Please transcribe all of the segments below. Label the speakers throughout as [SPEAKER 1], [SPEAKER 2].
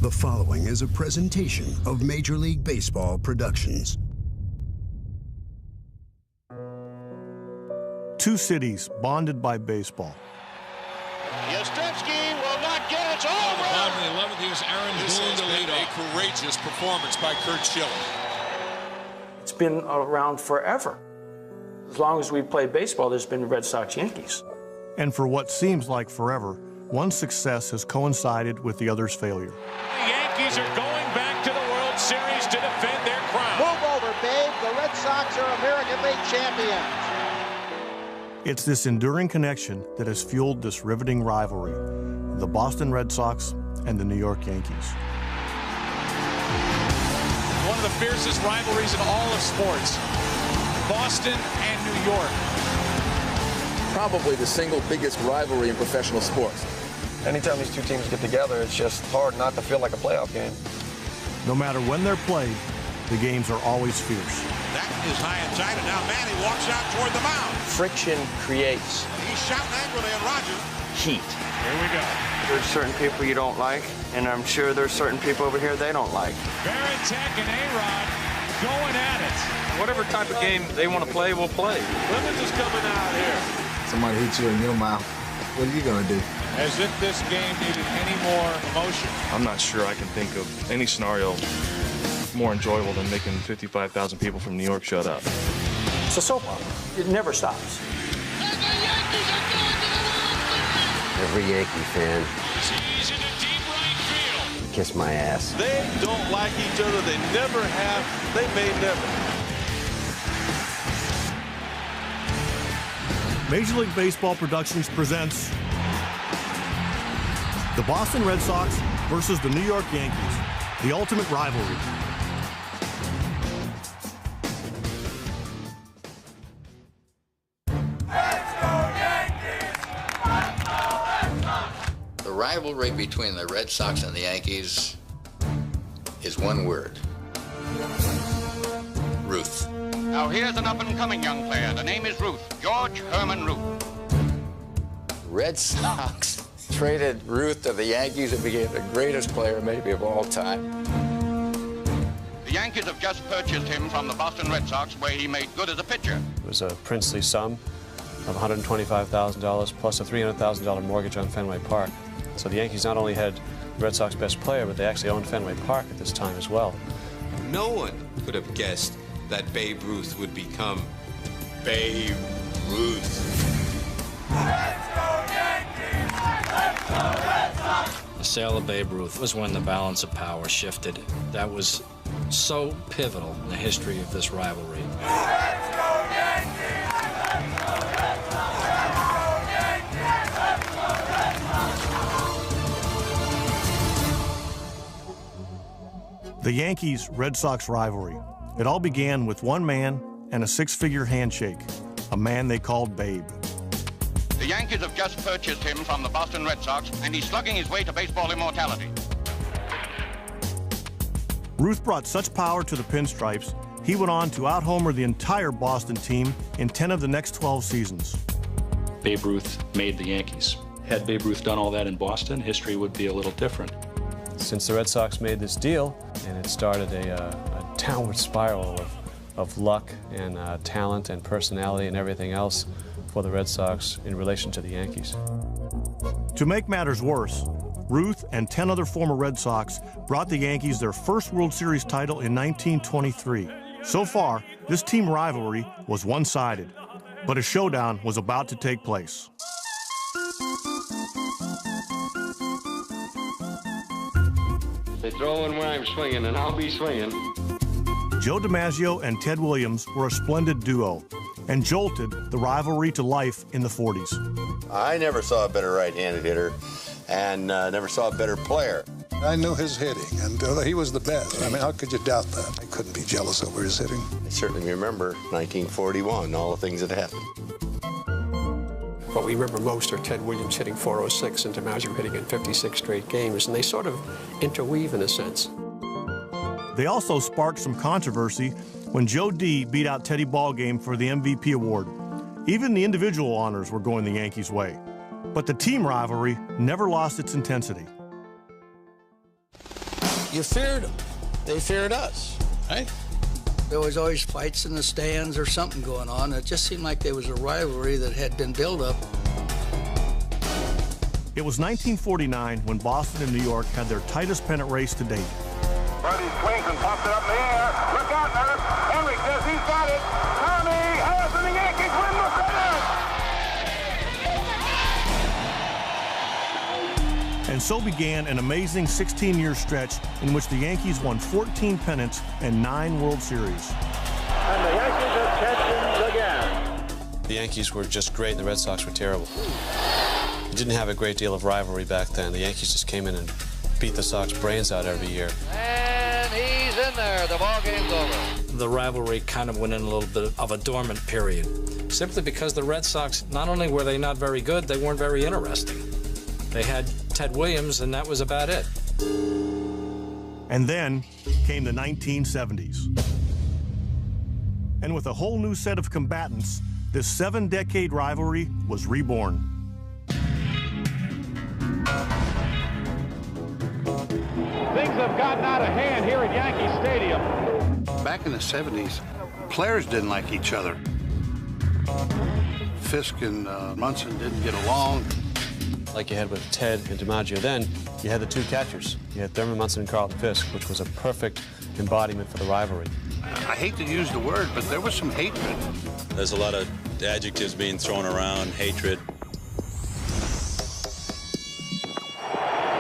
[SPEAKER 1] The following is a presentation of Major League Baseball Productions.
[SPEAKER 2] Two cities bonded by baseball.
[SPEAKER 3] Yastrzemski will not get it. It's over.
[SPEAKER 4] Bottom of the 11th, here's Aaron Boone to lead off. A courageous performance by Curt Schilling.
[SPEAKER 5] It's been around forever. As long as we've played baseball, there's been Red Sox Yankees.
[SPEAKER 2] And for what seems like forever, one success has coincided with the other's failure.
[SPEAKER 3] The Yankees are going back to the World Series to defend their crown.
[SPEAKER 6] Move over, babe. The Red Sox are American League champions.
[SPEAKER 2] It's this enduring connection that has fueled this riveting rivalry, the Boston Red Sox and the New York Yankees.
[SPEAKER 3] One of the fiercest rivalries in all of sports. Boston and New York.
[SPEAKER 7] Probably the single biggest rivalry in professional sports.
[SPEAKER 8] Anytime these two teams get together, it's just hard not to feel like a playoff game.
[SPEAKER 2] No matter when they're played, the games are always fierce.
[SPEAKER 4] That is high and tight, and now Manny walks out toward the mound.
[SPEAKER 5] Friction creates
[SPEAKER 4] He's shouting angrily at Rogers.
[SPEAKER 5] heat.
[SPEAKER 3] Here we go.
[SPEAKER 8] There's certain people you don't like, and I'm sure there's certain people over here they don't like.
[SPEAKER 3] Varitek and A-Rod going at it.
[SPEAKER 8] Whatever type of game they want to play, we'll play.
[SPEAKER 3] Clemens is coming out here.
[SPEAKER 9] Somebody hits you in your mouth, what are you going to do?
[SPEAKER 3] As if this game needed any more emotion.
[SPEAKER 10] I'm not sure I can think of any scenario more enjoyable than making 55,000 people from New York shut up.
[SPEAKER 5] It's a soap opera. It never stops.
[SPEAKER 3] And the Yankees are going to the World Series.
[SPEAKER 9] Every Yankee fan,
[SPEAKER 3] He's in the deep right field.
[SPEAKER 9] kiss my ass.
[SPEAKER 4] They don't like each other. They never have. They may never.
[SPEAKER 2] Major League Baseball Productions presents the Boston Red Sox versus the New York Yankees, the ultimate rivalry.
[SPEAKER 11] The rivalry between the Red Sox and the Yankees is one word: Ruth.
[SPEAKER 3] Now here's an up-and-coming young player. The name is Ruth, George Herman Ruth.
[SPEAKER 11] Red Sox traded Ruth to the Yankees and became the greatest player maybe of all time.
[SPEAKER 3] The Yankees have just purchased him from the Boston Red Sox, where he made good as a pitcher.
[SPEAKER 8] It was a princely sum of $125,000 plus a $300,000 mortgage on Fenway Park. So the Yankees not only had the Red Sox best player, but they actually owned Fenway Park at this time as well.
[SPEAKER 4] No one could have guessed that Babe Ruth would become Babe Ruth.
[SPEAKER 12] The sale of Babe Ruth was when the balance of power shifted. That was so pivotal in the history of this rivalry.
[SPEAKER 2] The Yankees-Red Sox rivalry. It all began with one man and a six-figure handshake, a man they called Babe.
[SPEAKER 3] The Yankees have just purchased him from the Boston Red Sox, and he's slugging his way to baseball immortality.
[SPEAKER 2] Ruth brought such power to the pinstripes, he went on to out-homer the entire Boston team in 10 of the next 12 seasons.
[SPEAKER 12] Babe Ruth made the Yankees. Had Babe Ruth done all that in Boston, history would be a little different.
[SPEAKER 8] Since the Red Sox made this deal, and it started a downward spiral of luck and talent and personality and everything else for the Red Sox in relation to the Yankees.
[SPEAKER 2] To make matters worse, Ruth and 10 other former Red Sox brought the Yankees their first World Series title in 1923. So far, this team rivalry was one-sided, but a showdown was about to take place.
[SPEAKER 8] They throw in where I'm swinging, and I'll be swinging.
[SPEAKER 2] Joe DiMaggio and Ted Williams were a splendid duo and jolted the rivalry to life in the 40s.
[SPEAKER 13] I never saw a better right-handed hitter and never saw a better player.
[SPEAKER 9] I knew his hitting, and he was the best. I mean, how could you doubt that? I couldn't be jealous over his hitting.
[SPEAKER 13] I certainly remember 1941, all the things that happened.
[SPEAKER 5] What we remember most are Ted Williams hitting .406 and DiMaggio hitting in 56 straight games, and they sort of interweave in a sense.
[SPEAKER 2] They also sparked some controversy when Joe D beat out Teddy Ballgame for the MVP award. Even the individual honors were going the Yankees' way. But the team rivalry never lost its intensity.
[SPEAKER 11] You feared them. They feared us, right?
[SPEAKER 14] There was always fights in the stands or something going on. It just seemed like there was a rivalry that had been built up.
[SPEAKER 2] It was 1949 when Boston and New York had their tightest pennant race to date.
[SPEAKER 15] Buddy swings and pops it up in the air. Look out, Nurse. Henry says he's got it. Tommy has, and the Yankees win the pennant.
[SPEAKER 2] And so began an amazing 16-year stretch in which the Yankees won 14 pennants and 9 World Series.
[SPEAKER 15] And the Yankees are champions again.
[SPEAKER 8] The Yankees were just great and the Red Sox were terrible. You didn't have a great deal of rivalry back then. The Yankees just came in and beat the Sox brains out every year.
[SPEAKER 6] And he's in there. The ball game's over.
[SPEAKER 12] The rivalry kind of went in a little bit of a dormant period, simply because the Red Sox, not only were they not very good, they weren't very interesting. They had Ted Williams, and that was about it.
[SPEAKER 2] And then came the 1970s. And with a whole new set of combatants, this 7-decade rivalry was reborn.
[SPEAKER 15] Things have gotten out of hand here at Yankee Stadium.
[SPEAKER 9] Back in the 70s, players didn't like each other. Fisk and Munson didn't get along.
[SPEAKER 8] Like you had with Ted and DiMaggio then, you had the 2 catchers. You had Thurman Munson and Carlton Fisk, which was a perfect embodiment for the rivalry.
[SPEAKER 9] I hate to use the word, but there was some hatred.
[SPEAKER 16] There's a lot of adjectives being thrown around, hatred.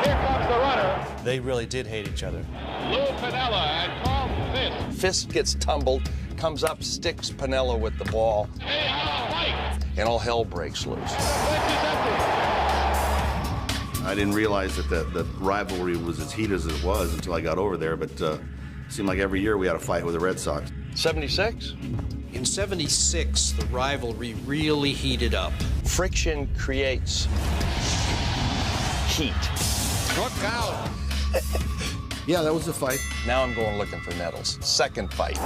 [SPEAKER 15] Here comes the runner.
[SPEAKER 8] They really did hate each other.
[SPEAKER 15] Lou Piniella and Carlton Fisk.
[SPEAKER 17] Fisk gets tumbled, comes up, sticks Piniella with the ball, and all hell breaks loose.
[SPEAKER 18] I didn't realize that rivalry was as heated as it was until I got over there, but it seemed like every year we had a fight with the Red Sox.
[SPEAKER 17] 76?
[SPEAKER 19] In 76, the rivalry really heated up.
[SPEAKER 17] Friction creates heat.
[SPEAKER 15] Look out.
[SPEAKER 18] Yeah, that was a fight.
[SPEAKER 17] Now I'm going looking for Nettles. Second fight.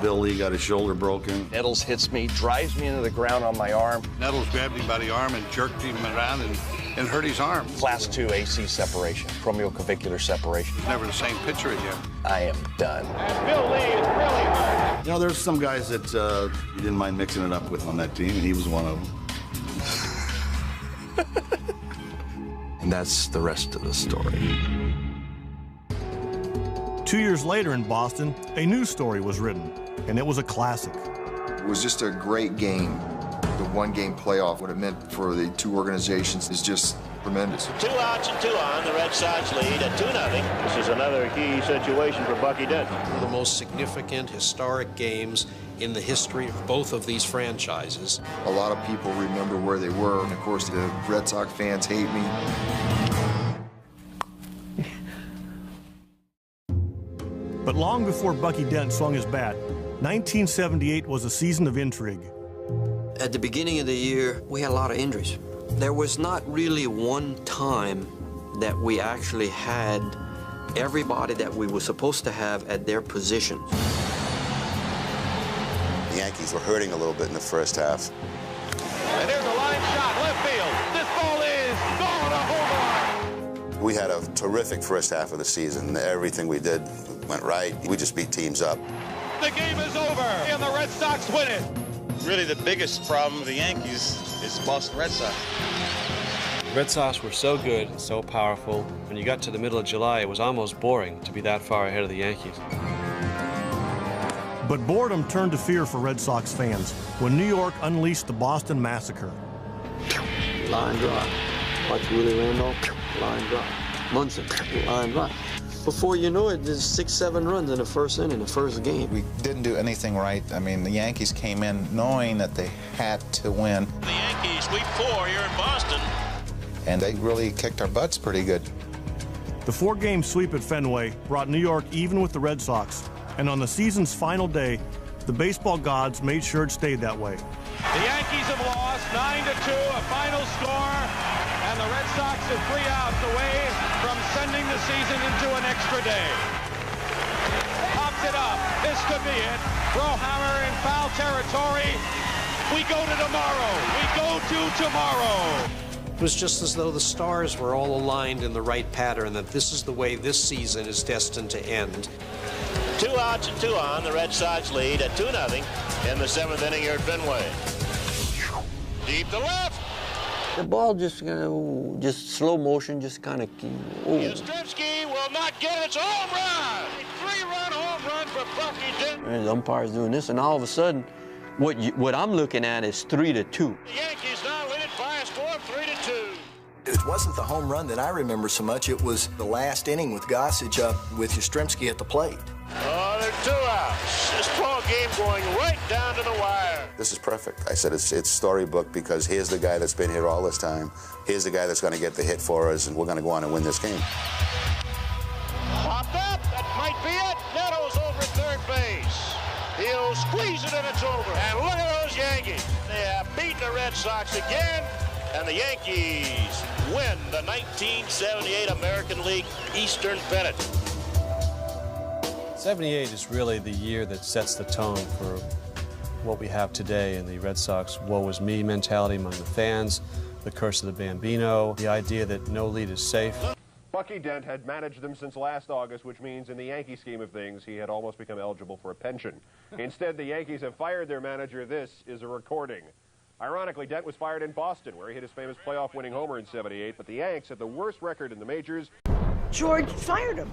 [SPEAKER 18] Bill Lee got his shoulder broken.
[SPEAKER 17] Nettles hits me, drives me into the ground on my arm.
[SPEAKER 9] Nettles grabbed him by the arm and jerked him around and hurt his arm.
[SPEAKER 17] Class 2 AC separation, acromioclavicular separation.
[SPEAKER 9] He's never the same pitcher again.
[SPEAKER 17] I am done.
[SPEAKER 15] And Bill Lee is really hurt.
[SPEAKER 18] You know, there's some guys that you didn't mind mixing it up with on that team, and he was one of them.
[SPEAKER 17] And that's the rest of the story.
[SPEAKER 2] 2 years later in Boston, a new story was written, and it was a classic.
[SPEAKER 20] It was just a great game. The one-game playoff, what it meant for the two organizations is just tremendous.
[SPEAKER 21] 2 outs and 2 on, the Red Sox lead at 2-0.
[SPEAKER 22] This is another key situation for Bucky Dent.
[SPEAKER 19] One of the most significant, historic games in the history of both of these franchises.
[SPEAKER 20] A lot of people remember where they were, and of course the Red Sox fans hate me.
[SPEAKER 2] But long before Bucky Dent swung his bat, 1978 was a season of intrigue.
[SPEAKER 23] At the beginning of the year, we had a lot of injuries. There was not really one time that we actually had everybody that we were supposed to have at their positions.
[SPEAKER 13] The Yankees were hurting a little bit in the first half.
[SPEAKER 15] And there's a line shot, left field. This ball is gone, a home run.
[SPEAKER 13] We had a terrific first half of the season. Everything we did went right. We just beat teams up.
[SPEAKER 15] The game is over, and the Red Sox win it.
[SPEAKER 16] Really, the biggest problem with the Yankees is the Boston Red Sox.
[SPEAKER 8] The Red Sox were so good and so powerful. When you got to the middle of July, it was almost boring to be that far ahead of the Yankees.
[SPEAKER 2] But boredom turned to fear for Red Sox fans when New York unleashed the Boston Massacre.
[SPEAKER 14] Line drive. Watch Willie Randolph, line drive. Munson, line drive. Before you know it, there's 6-7 runs in the first inning, the first game.
[SPEAKER 24] We didn't do anything right. I mean, the Yankees came in knowing that they had to win.
[SPEAKER 21] The Yankees sweep 4 here in Boston.
[SPEAKER 24] And they really kicked our butts pretty good.
[SPEAKER 2] The 4-game sweep at Fenway brought New York even with the Red Sox, and on the season's final day, the baseball gods made sure it stayed that way.
[SPEAKER 15] The Yankees have lost 9-2, a final score, and the Red Sox are 3 outs away from sending the season into an extra day. Pops it up. This could be it. Brohammer in foul territory. We go to tomorrow. We go to tomorrow.
[SPEAKER 19] It was just as though the stars were all aligned in the right pattern, that this is the way this season is destined to end.
[SPEAKER 21] 2 outs and 2 on. The Red Sox lead at 2-0 in the 7th inning here at Fenway. Deep to left.
[SPEAKER 23] The ball just slow motion, just kind of.
[SPEAKER 21] Yastrzemski will not get it. It's a home run. A 3-run home run for Bucky Dent.
[SPEAKER 23] And the umpire's doing this, and all of a sudden, what I'm looking at is 3-2.
[SPEAKER 21] The Yankees now lead it by a score of 3-2.
[SPEAKER 1] It wasn't the home run that I remember so much. It was the last inning with Gossage up with Yastrzemski at the plate.
[SPEAKER 21] Oh, there's 2 outs. This ball game going right down to the wire.
[SPEAKER 13] This is perfect. I said it's storybook because here's the guy that's been here all this time. Here's the guy that's going to get the hit for us, and we're going to go on and win this game.
[SPEAKER 21] Popped up. That might be it. Netto's over at third base. He'll squeeze it and it's over. And look at those Yankees. They have beaten the Red Sox again, and the Yankees win the 1978 American League Eastern Pennant.
[SPEAKER 8] 78 is really the year that sets the tone for what we have today in the Red Sox woe is me mentality among the fans, the curse of the Bambino, the idea that no lead is safe.
[SPEAKER 4] Bucky Dent had managed them since last August, which means in the Yankee scheme of things, he had almost become eligible for a pension. Instead, the Yankees have fired their manager. This is a recording. Ironically, Dent was fired in Boston, where he hit his famous playoff-winning homer in '78, but the Yanks had the worst record in the majors.
[SPEAKER 7] George fired him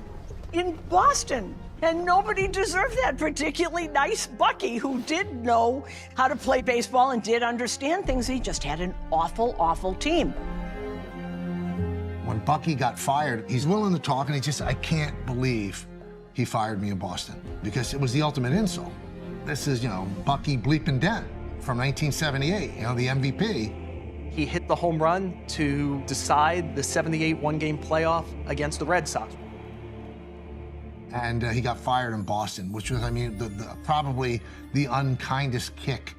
[SPEAKER 7] in Boston, and nobody deserved that, particularly nice Bucky, who did know how to play baseball and did understand things. He just had an awful, awful team.
[SPEAKER 10] When Bucky got fired, he's willing to talk, and he just, I can't believe he fired me in Boston, because it was the ultimate insult. This is, Bucky bleeping Dent from 1978, the MVP.
[SPEAKER 25] He hit the home run to decide the '78 one-game playoff against the Red Sox.
[SPEAKER 10] And he got fired in Boston, which was, probably the unkindest kick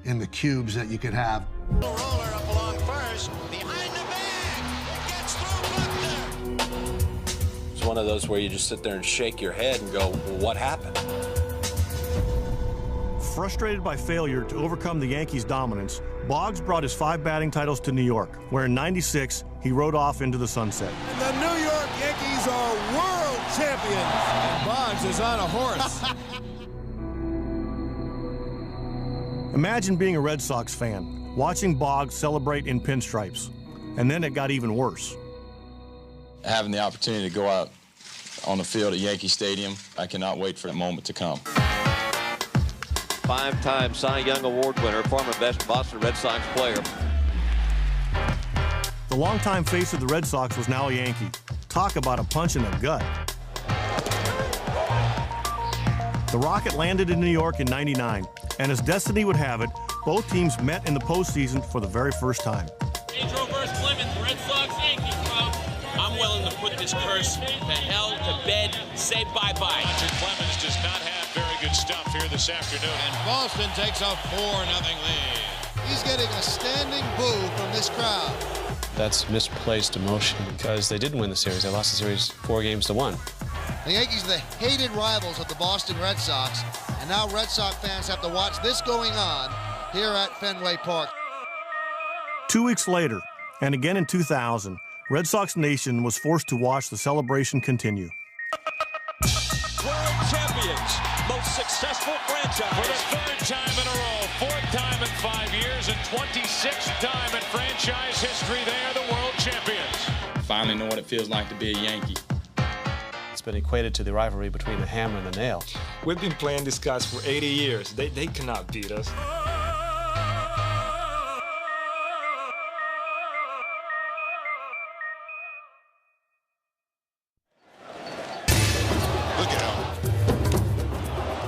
[SPEAKER 10] in the cubes that you could have.
[SPEAKER 21] The roller up along first, behind the bag, gets through Buckner.
[SPEAKER 26] It's one of those where you just sit there and shake your head and go, well, what happened?
[SPEAKER 2] Frustrated by failure to overcome the Yankees' dominance, Boggs brought his 5 batting titles to New York, where in '96 he rode off into the sunset.
[SPEAKER 27] And the New York Yankees are world champions, and Boggs is on a horse.
[SPEAKER 2] Imagine being a Red Sox fan, watching Boggs celebrate in pinstripes, and then it got even worse.
[SPEAKER 28] Having the opportunity to go out on the field at Yankee Stadium, I cannot wait for that moment to come.
[SPEAKER 29] 5-time Cy Young Award winner, former best Boston Red Sox player.
[SPEAKER 2] The longtime face of the Red Sox was now a Yankee. Talk about a punch in the gut. The Rocket landed in New York in '99, and as destiny would have it, both teams met in the postseason for the very first time.
[SPEAKER 30] Pedro versus Clemens, Red Sox, Yankees, bro. I'm willing to put this curse to hell, to bed, say bye-bye.
[SPEAKER 15] Roger Clemens does not have very good stuff here this afternoon. And Boston takes a 4-0 lead.
[SPEAKER 27] He's getting a standing boo from this crowd.
[SPEAKER 8] That's misplaced emotion because they didn't win the series. They lost the series 4-1.
[SPEAKER 27] The Yankees are the hated rivals of the Boston Red Sox, and now Red Sox fans have to watch this going on here at Fenway Park.
[SPEAKER 2] 2 weeks later, and again in 2000, Red Sox Nation was forced to watch the celebration continue.
[SPEAKER 15] World champions, most successful franchise. For the 3rd time in a row, 4th time in 5 years, and 26th time in franchise history, they are the world champions.
[SPEAKER 28] Finally know what it feels like to be a Yankee.
[SPEAKER 8] It's been equated to the rivalry between the hammer and the nail.
[SPEAKER 31] We've been playing this guys for 80 years. They cannot beat us.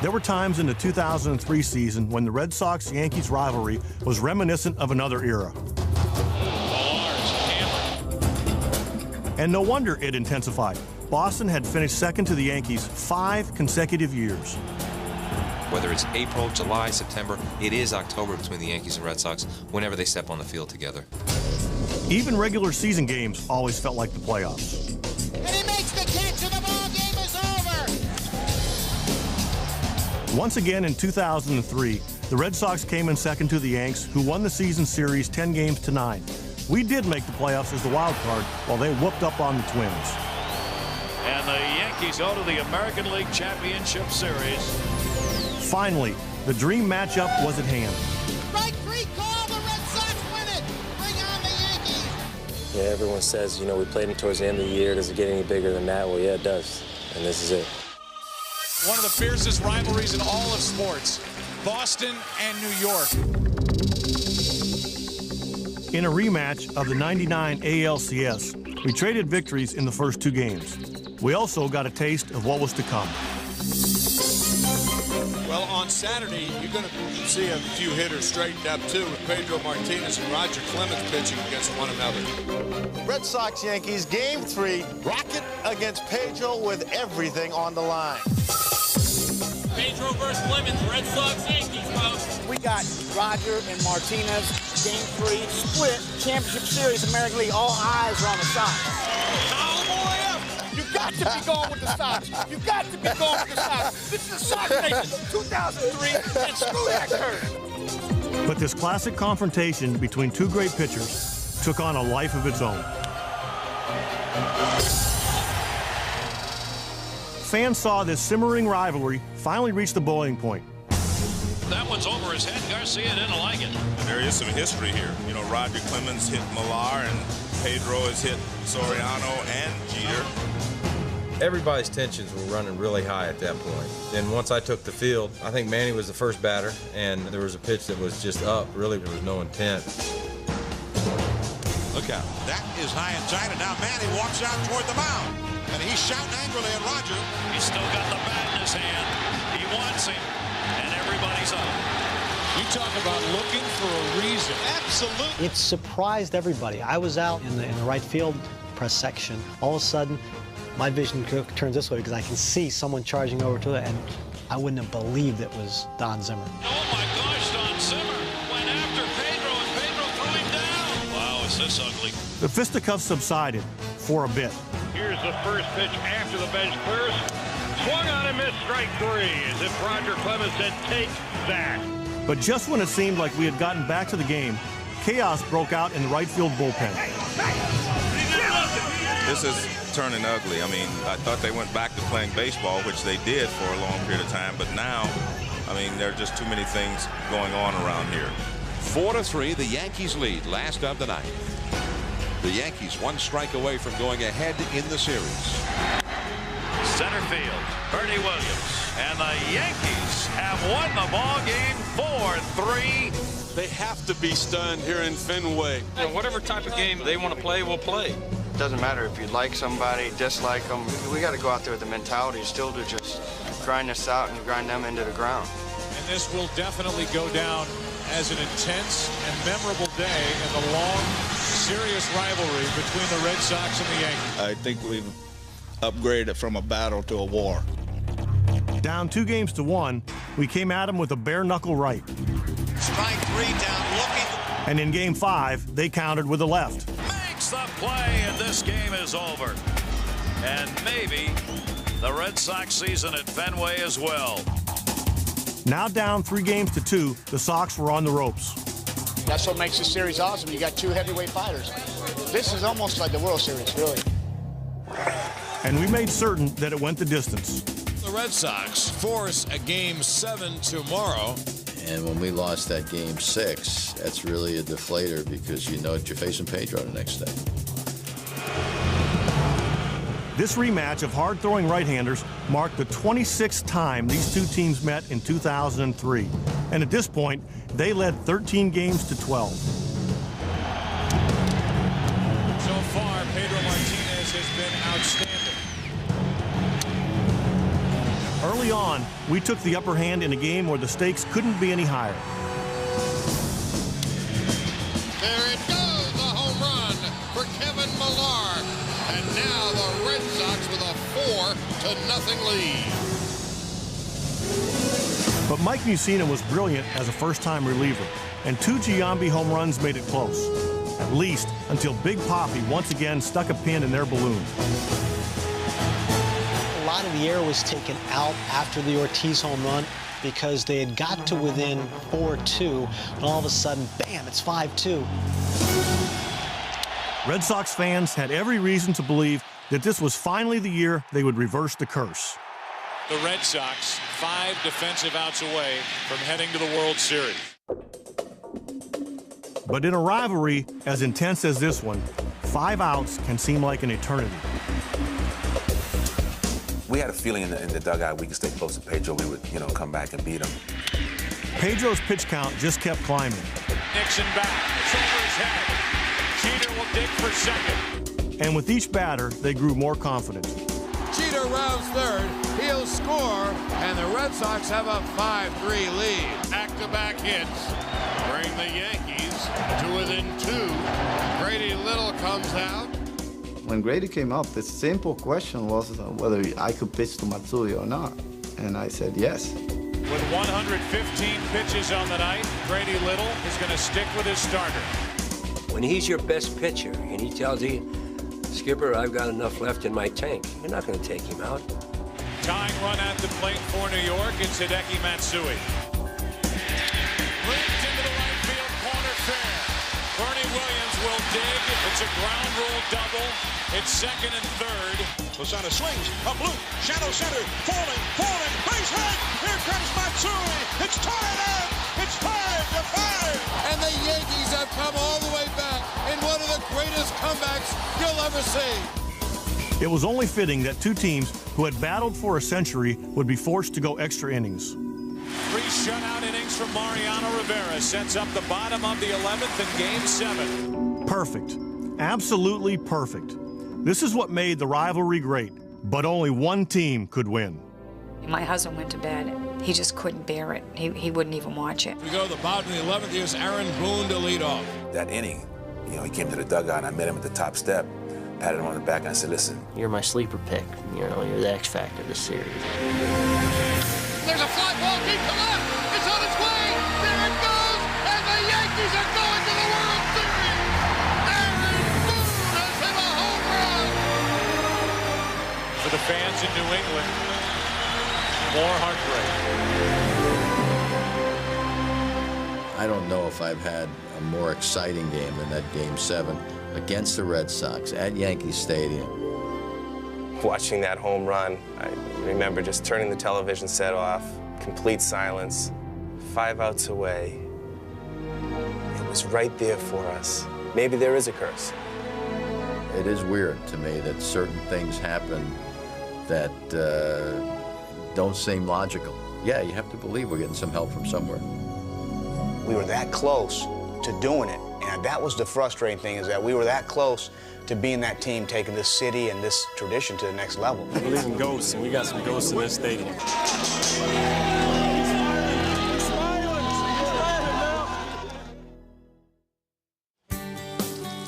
[SPEAKER 2] There were times in the 2003 season when the Red Sox-Yankees rivalry was reminiscent of another era. And no wonder it intensified. Boston had finished second to the Yankees 5 consecutive years.
[SPEAKER 32] Whether it's April, July, September, it is October between the Yankees and Red Sox whenever they step on the field together.
[SPEAKER 2] Even regular season games always felt like the playoffs.
[SPEAKER 27] And he makes the catch and the ball game is over!
[SPEAKER 2] Once again in 2003, the Red Sox came in second to the Yanks, who won the season series 10-9. We did make the playoffs as the wild card while they whooped up on the Twins.
[SPEAKER 3] And the Yankees go to the American League Championship Series.
[SPEAKER 2] Finally, the dream matchup was at hand.
[SPEAKER 5] Strike three call, the Red Sox win it. Bring on the Yankees.
[SPEAKER 6] Yeah, everyone says, you know, we played them towards the end of the year. Does it get any bigger than that? Well, yeah, it does. And this is it.
[SPEAKER 9] One of the fiercest rivalries in all of sports, Boston and New York.
[SPEAKER 2] In a rematch of the '99 ALCS, we traded victories in the first 2 games. We also got a taste of what was to come.
[SPEAKER 11] Well, on Saturday, you're going to see a few hitters straightened up, too, with Pedro Martinez and Roger Clemens pitching against one another.
[SPEAKER 12] Red Sox-Yankees, Game 3, Rocket against Pedro with everything on the line.
[SPEAKER 30] Pedro versus Clemens, Red Sox, Yankees, folks.
[SPEAKER 5] We got Roger and Martinez, Game 3, split championship series, American League. All eyes are on the Sox. You got to be going with the Sox. You got to be going with the Sox. This is the Sox Nation 2003, and screw that curve.
[SPEAKER 2] But this classic confrontation between 2 great pitchers took on a life of its own. Fans saw this simmering rivalry finally reach the boiling point.
[SPEAKER 3] That one's over his head. Garcia didn't like it.
[SPEAKER 14] There is some history here. You know, Roger Clemens hit Millar, and Pedro has hit Soriano and Jeter.
[SPEAKER 16] Everybody's tensions were running really high at that point. And once I took the field, I think Manny was the first batter, and there was a pitch that was just up. Really, there was no intent.
[SPEAKER 21] Look out. That is high and tight, and now Manny walks out toward the mound. And he's shouting angrily at Roger.
[SPEAKER 3] He's still got the bat in his hand. He wants him, and everybody's up.
[SPEAKER 11] You talk about looking for a reason. Absolutely.
[SPEAKER 17] It surprised everybody. I was out in the right field press section. All of a sudden, my vision turns this way because I can see someone charging over to it, and I wouldn't have believed it was Don Zimmer.
[SPEAKER 3] Oh my gosh, Don Zimmer went after Pedro, and Pedro threw him down. Wow, is this ugly.
[SPEAKER 2] The fisticuffs subsided for a bit.
[SPEAKER 15] Here's the first pitch after the bench clears. Swung on and missed, strike 3, as if Roger Clemens said, take that.
[SPEAKER 2] But just when it seemed like we had gotten back to the game, chaos broke out in the right field bullpen.
[SPEAKER 14] This is turning ugly. I mean, I thought they went back to playing baseball, which they did for a long period of time, but now, I mean, there are just too many things going on around here.
[SPEAKER 21] 4-3, the Yankees lead, last of the night. The Yankees 1 strike away from going ahead in the series.
[SPEAKER 3] Center field, Bernie Williams, and the Yankees have won the ball game 4-3.
[SPEAKER 11] They have to be stunned here in Fenway.
[SPEAKER 32] You know, whatever type of game they want to play, we'll play.
[SPEAKER 18] Doesn't matter if you like somebody, dislike them. We got to go out there with the mentality still to just grind this out and grind them into the ground.
[SPEAKER 11] And this will definitely go down as an intense and memorable day in the long, serious rivalry between the Red Sox and the Yankees.
[SPEAKER 14] I think we've upgraded from a battle to a war.
[SPEAKER 2] Down 2-1, we came at them with a bare-knuckle right.
[SPEAKER 21] Strike 3 down, looking.
[SPEAKER 2] And in Game 5, they countered with a left.
[SPEAKER 3] Makes the play, and this game is over. And maybe the Red Sox season at Fenway as well.
[SPEAKER 2] Now down 3-2, the Sox were on the ropes.
[SPEAKER 5] That's what makes this series awesome. You got 2 heavyweight fighters. This is almost like the World Series, really.
[SPEAKER 2] And we made certain that it went the distance.
[SPEAKER 11] The Red Sox force a Game 7 tomorrow.
[SPEAKER 20] And when we lost that Game 6, that's really a deflator because you know you're facing Pedro the next day.
[SPEAKER 2] This rematch of hard-throwing right-handers marked the 26th time these 2 teams met in 2003. And at this point, they led 13-12.
[SPEAKER 11] So far, Pedro Martinez has been outstanding.
[SPEAKER 2] Early on, we took the upper hand in a game where the stakes couldn't be any higher.
[SPEAKER 27] There it goes, the home run for Kevin Millar. And now the Red Sox with a 4-0 lead.
[SPEAKER 2] But Mike Mussina was brilliant as a first-time reliever, and 2 Giambi home runs made it close. At least until Big Papi once again stuck a pin in their balloon.
[SPEAKER 17] A lot of the air was taken out after the Ortiz home run because they had got to within 4-2, and all of a sudden, bam, it's 5-2.
[SPEAKER 2] Red Sox fans had every reason to believe that this was finally the year they would reverse the curse.
[SPEAKER 11] The Red Sox 5 defensive outs away from heading to the World Series.
[SPEAKER 2] But in a rivalry as intense as this one, 5 outs can seem like an eternity.
[SPEAKER 1] We had a feeling in the dugout we could stay close to Pedro. We would, come back and beat him.
[SPEAKER 2] Pedro's pitch count just kept climbing.
[SPEAKER 11] Nixon back. It's over his head. Jeter will dig for second.
[SPEAKER 2] And with each batter, they grew more confident.
[SPEAKER 4] Jeter rounds third. He'll score, and the Red Sox have a 5-3 lead.
[SPEAKER 21] Back-to-back hits bring the Yankees to within 2. Grady Little comes out.
[SPEAKER 7] When Grady came up, the simple question was whether I could pitch to Matsui or not. And I said yes.
[SPEAKER 11] With 115 pitches on the night, Grady Little is going to stick with his starter.
[SPEAKER 10] When he's your best pitcher and he tells you, Skipper, I've got enough left in my tank, you're not going to take him out.
[SPEAKER 11] Tying run at the plate for New York, it's Hideki Matsui. Ripped into the right field corner fair. Bernie Williams will dig. It's a ground rule double. It's second and third.
[SPEAKER 21] Lozano swings, a blue, shadow center, falling, base hit. Here comes Matsui. It's tied up. It's 5-5.
[SPEAKER 4] And the Yankees have come all the way back in one of the greatest comebacks you'll ever see.
[SPEAKER 2] It was only fitting that 2 teams who had battled for a century would be forced to go extra innings.
[SPEAKER 11] 3 shutout innings from Mariano Rivera sets up the bottom of the 11th in Game 7.
[SPEAKER 2] Perfect. Absolutely perfect. This is what made the rivalry great, but only one team could win.
[SPEAKER 13] My husband went to bed. He just couldn't bear it. He wouldn't even watch it.
[SPEAKER 4] We go to the bottom of the 11th. Here's Aaron Boone to lead off.
[SPEAKER 1] That inning, he came to the dugout and I met him at the top step, patted him on the back and I said, listen.
[SPEAKER 19] You're my sleeper pick. You're the X factor of the series.
[SPEAKER 21] There's a fly ball deep to left. It's on its way. There it goes. And the Yankees are going to the World Series. Aaron Boone has hit a home run.
[SPEAKER 11] For the fans in New England, more heartbreak.
[SPEAKER 20] I don't know if I've had a more exciting game than that Game 7 against the Red Sox at Yankee Stadium.
[SPEAKER 6] Watching that home run, I remember just turning the television set off, complete silence, 5 outs away. It was right there for us. Maybe there is a curse.
[SPEAKER 20] It is weird to me that certain things happen that don't seem logical. Yeah, you have to believe we're getting some help from somewhere.
[SPEAKER 22] We were that close to doing it, and that was the frustrating thing, is that we were that close to being that team, taking this city and this tradition to the next level.
[SPEAKER 31] We believe in ghosts, and we got some ghosts in this stadium.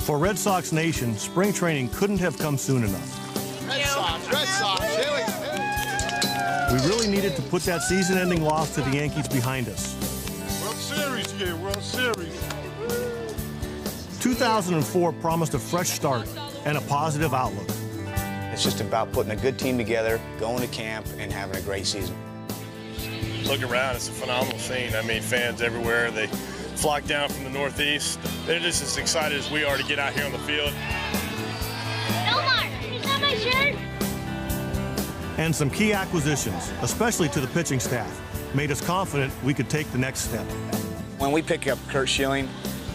[SPEAKER 2] For Red Sox Nation, spring training couldn't have come soon enough.
[SPEAKER 27] Red Sox, here we go.
[SPEAKER 2] We really needed to put that season-ending loss to the Yankees behind us.
[SPEAKER 21] World Series here, World Series.
[SPEAKER 2] 2004 promised a fresh start and a positive outlook.
[SPEAKER 22] It's just about putting a good team together, going to camp, and having a great season.
[SPEAKER 31] Look around, it's a phenomenal scene. I mean, fans everywhere, they flock down from the Northeast. They're just as excited as we are to get out here on the field.
[SPEAKER 21] Omar, is that my shirt?
[SPEAKER 2] And some key acquisitions, especially to the pitching staff, made us confident we could take the next step.
[SPEAKER 22] When we pick up Kurt Schilling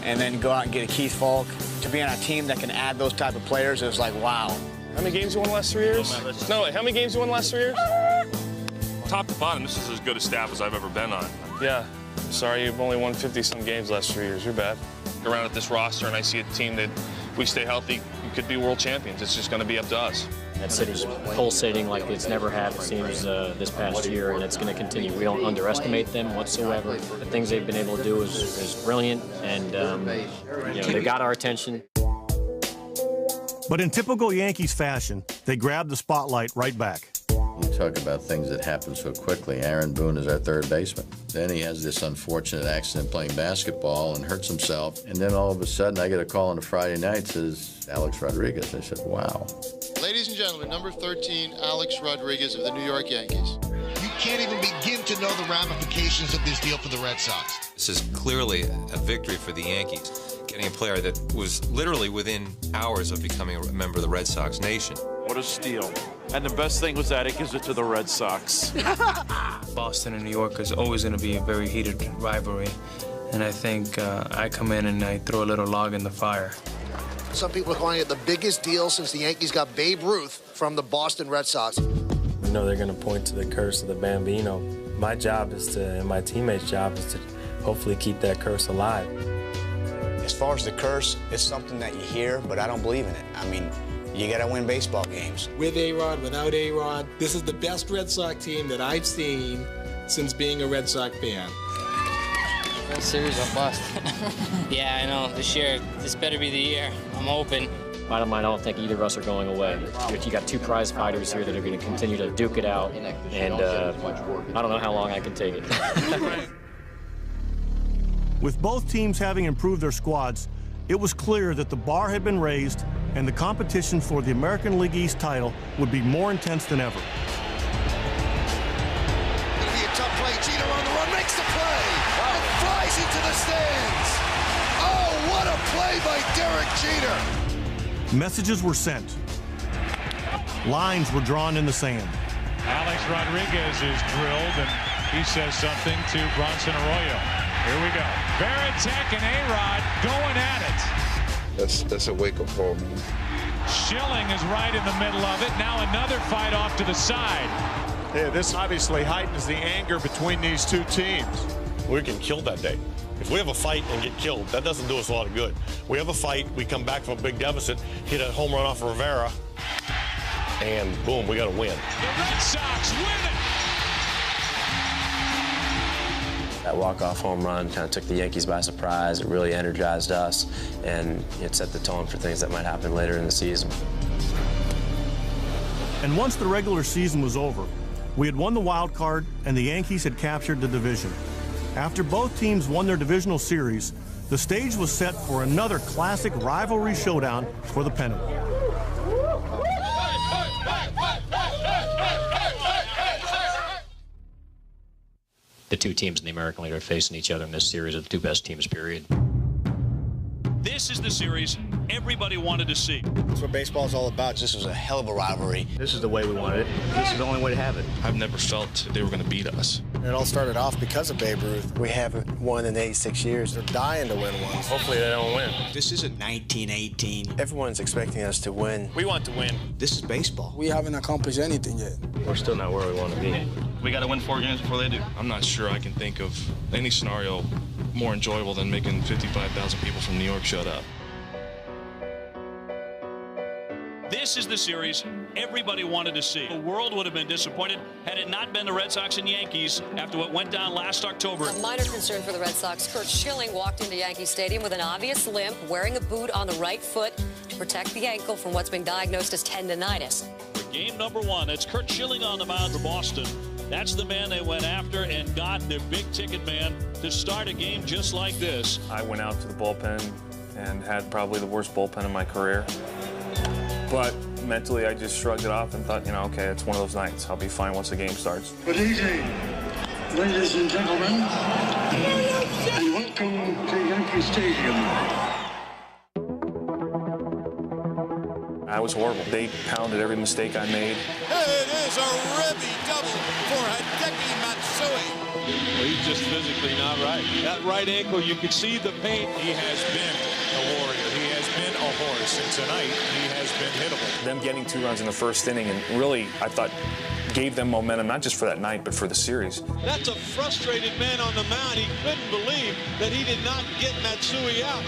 [SPEAKER 22] and then go out and get a Keith Falk, to be on a team that can add those type of players, it was like, wow.
[SPEAKER 31] How many games you won the last 3 years? No, wait, how many games you won the last 3 years?
[SPEAKER 23] Top to bottom, this is as good a staff as I've ever been on.
[SPEAKER 31] Yeah. Sorry, you've only won 50-some games the last 3 years. You're bad.
[SPEAKER 23] Around at this roster, and I see a team that, if we stay healthy, we could be world champions. It's just going to be up to us.
[SPEAKER 19] That city's pulsating like it's never had, it seems, this past year, and it's going to continue. We don't underestimate them whatsoever. The things they've been able to do is brilliant, and they got our attention.
[SPEAKER 2] But in typical Yankees fashion, they grabbed the spotlight right back.
[SPEAKER 20] You talk about things that happen so quickly. Aaron Boone is our third baseman. Then he has this unfortunate accident playing basketball and hurts himself. And then all of a sudden, I get a call on a Friday night, says Alex Rodriguez. I said, wow.
[SPEAKER 27] Ladies and gentlemen, number 13, Alex Rodriguez of the New York Yankees. You can't even begin to know the ramifications of this deal for the Red Sox.
[SPEAKER 32] This is clearly a victory for the Yankees. Getting a player that was literally within hours of becoming a member of the Red Sox nation.
[SPEAKER 8] What a steal. And the best thing was that it gives it to the Red Sox.
[SPEAKER 9] Boston and New York is always going to be a very heated rivalry. And I think I come in and I throw a little log in the fire.
[SPEAKER 27] Some people are calling it the biggest deal since the Yankees got Babe Ruth from the Boston Red Sox.
[SPEAKER 9] You know they're going to point to the curse of the Bambino. My job is to, and my teammates' job is to hopefully keep that curse alive.
[SPEAKER 22] As far as the curse, it's something that you hear, but I don't believe in it. I mean, you got to win baseball games.
[SPEAKER 12] With A-Rod, without A-Rod, this is the best Red Sox team that I've seen since being a Red Sox fan.
[SPEAKER 15] World Series or bust. Yeah, I know. This better be the year. I'm hoping.
[SPEAKER 19] Bottom line, I don't think either of us are going away. You got two prize fighters here that are going to continue to duke it out, and I don't know how long I can take it.
[SPEAKER 2] With both teams having improved their squads, it was clear that the bar had been raised and the competition for the American League East title would be more intense than ever.
[SPEAKER 5] It'll be a tough play. Jeter on the run, makes the play, and flies into the stands. Oh, what a play by Derek Jeter.
[SPEAKER 2] Messages were sent. Lines were drawn in the sand.
[SPEAKER 11] Alex Rodriguez is drilled, and he says something to Bronson Arroyo. Here we go. Veritek and A-Rod going at it.
[SPEAKER 16] That's a wake-up call, man.
[SPEAKER 11] Schilling is right in the middle of it. Now another fight off to the side.
[SPEAKER 18] Yeah, this obviously heightens the anger between these two teams.
[SPEAKER 24] We can kill that day. If we have a fight and get killed, that doesn't do us a lot of good. We have a fight, we come back from a big deficit, hit a home run off of Rivera, and boom, we got to win.
[SPEAKER 11] The Red Sox win it!
[SPEAKER 25] That walk-off home run kind of took the Yankees by surprise. It really energized us, and it set the tone for things that might happen later in the season.
[SPEAKER 2] And once the regular season was over, we had won the wild card, and the Yankees had captured the division. After both teams won their divisional series, the stage was set for another classic rivalry showdown for the pennant.
[SPEAKER 19] The two teams in the American League are facing each other in this series are the two best teams, period.
[SPEAKER 3] This is the series everybody wanted to see.
[SPEAKER 22] That's what baseball's all about. This was a hell of a rivalry.
[SPEAKER 26] This is the way we wanted it. This is the only way to have it.
[SPEAKER 23] I've never felt they were going to beat us.
[SPEAKER 28] It all started off because of Babe Ruth. We haven't won in 86 years. They're dying to win one.
[SPEAKER 9] Hopefully they don't win.
[SPEAKER 28] This isn't 1918.
[SPEAKER 25] Everyone's expecting us to win.
[SPEAKER 23] We want to win.
[SPEAKER 28] This is baseball. We haven't accomplished anything yet.
[SPEAKER 9] We're still not where we want to be.
[SPEAKER 23] We got to win 4 games before they do. I'm not sure I can think of any scenario more enjoyable than making 55,000 people from New York shut up.
[SPEAKER 3] This is the series everybody wanted to see. The world would have been disappointed had it not been the Red Sox and Yankees after what went down last October.
[SPEAKER 29] A minor concern for the Red Sox. Curt Schilling walked into Yankee Stadium with an obvious limp, wearing a boot on the right foot to protect the ankle from what's been diagnosed as tendonitis.
[SPEAKER 3] For game number 1, it's Curt Schilling on the mound for Boston. That's the man they went after and got, their big-ticket man, to start a game just like this.
[SPEAKER 23] I went out to the bullpen and had probably the worst bullpen in my career. But mentally, I just shrugged it off and thought, you know, okay, it's one of those nights. I'll be fine once the game starts.
[SPEAKER 30] Good evening, ladies and gentlemen, and welcome to Yankee Stadium.
[SPEAKER 23] I was horrible. They pounded every mistake I made.
[SPEAKER 4] It is a ribby double for Hideki Matsui.
[SPEAKER 11] Well, he's just physically not right. That right ankle, you can see the pain. He has been a warrior. He has been a horse, and tonight he has been hittable.
[SPEAKER 23] Them getting 2 runs in the first inning and really, I thought, gave them momentum, not just for that night, but for the series.
[SPEAKER 11] That's a frustrated man on the mound. He couldn't believe that he did not get Matsui out.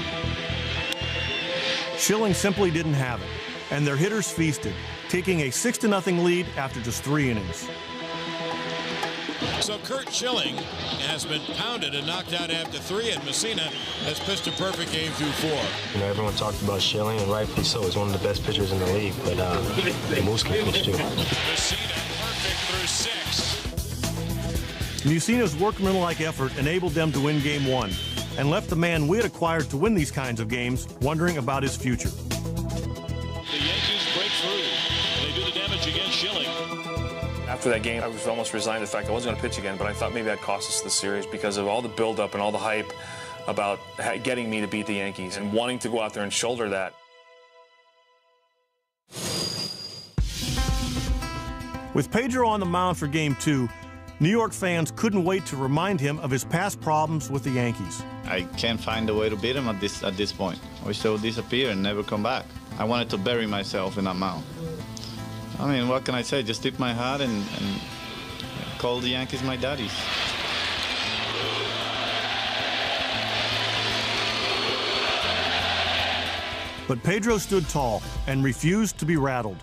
[SPEAKER 2] Schilling simply didn't have it, and their hitters feasted, taking a 6-0 lead after just 3 innings.
[SPEAKER 4] So Curt Schilling has been pounded and knocked out after 3, and Messina has pitched a perfect game through 4.
[SPEAKER 9] You know, everyone talked about Schilling, and rightfully so. He's one of the best pitchers in the league, but Moose can pitch too.
[SPEAKER 3] Messina perfect through 6.
[SPEAKER 2] Messina's workmanlike effort enabled them to win Game 1 and left the man we had acquired to win these kinds of games wondering about his future.
[SPEAKER 3] The Yankees break through. They do the damage against Schilling.
[SPEAKER 23] After that game, I was almost resigned to the fact I wasn't going to pitch again, but I thought maybe that cost us the series because of all the buildup and all the hype. about getting me to beat the Yankees and wanting to go out there and shoulder that.
[SPEAKER 2] With Pedro on the mound for Game 2, New York fans couldn't wait to remind him of his past problems with the Yankees.
[SPEAKER 26] I can't find a way to beat him at this point. I wish they would disappear and never come back. I wanted to bury myself in that mound. I mean, what can I say? Just tip my hat and call the Yankees my daddies.
[SPEAKER 2] But Pedro stood tall and refused to be rattled.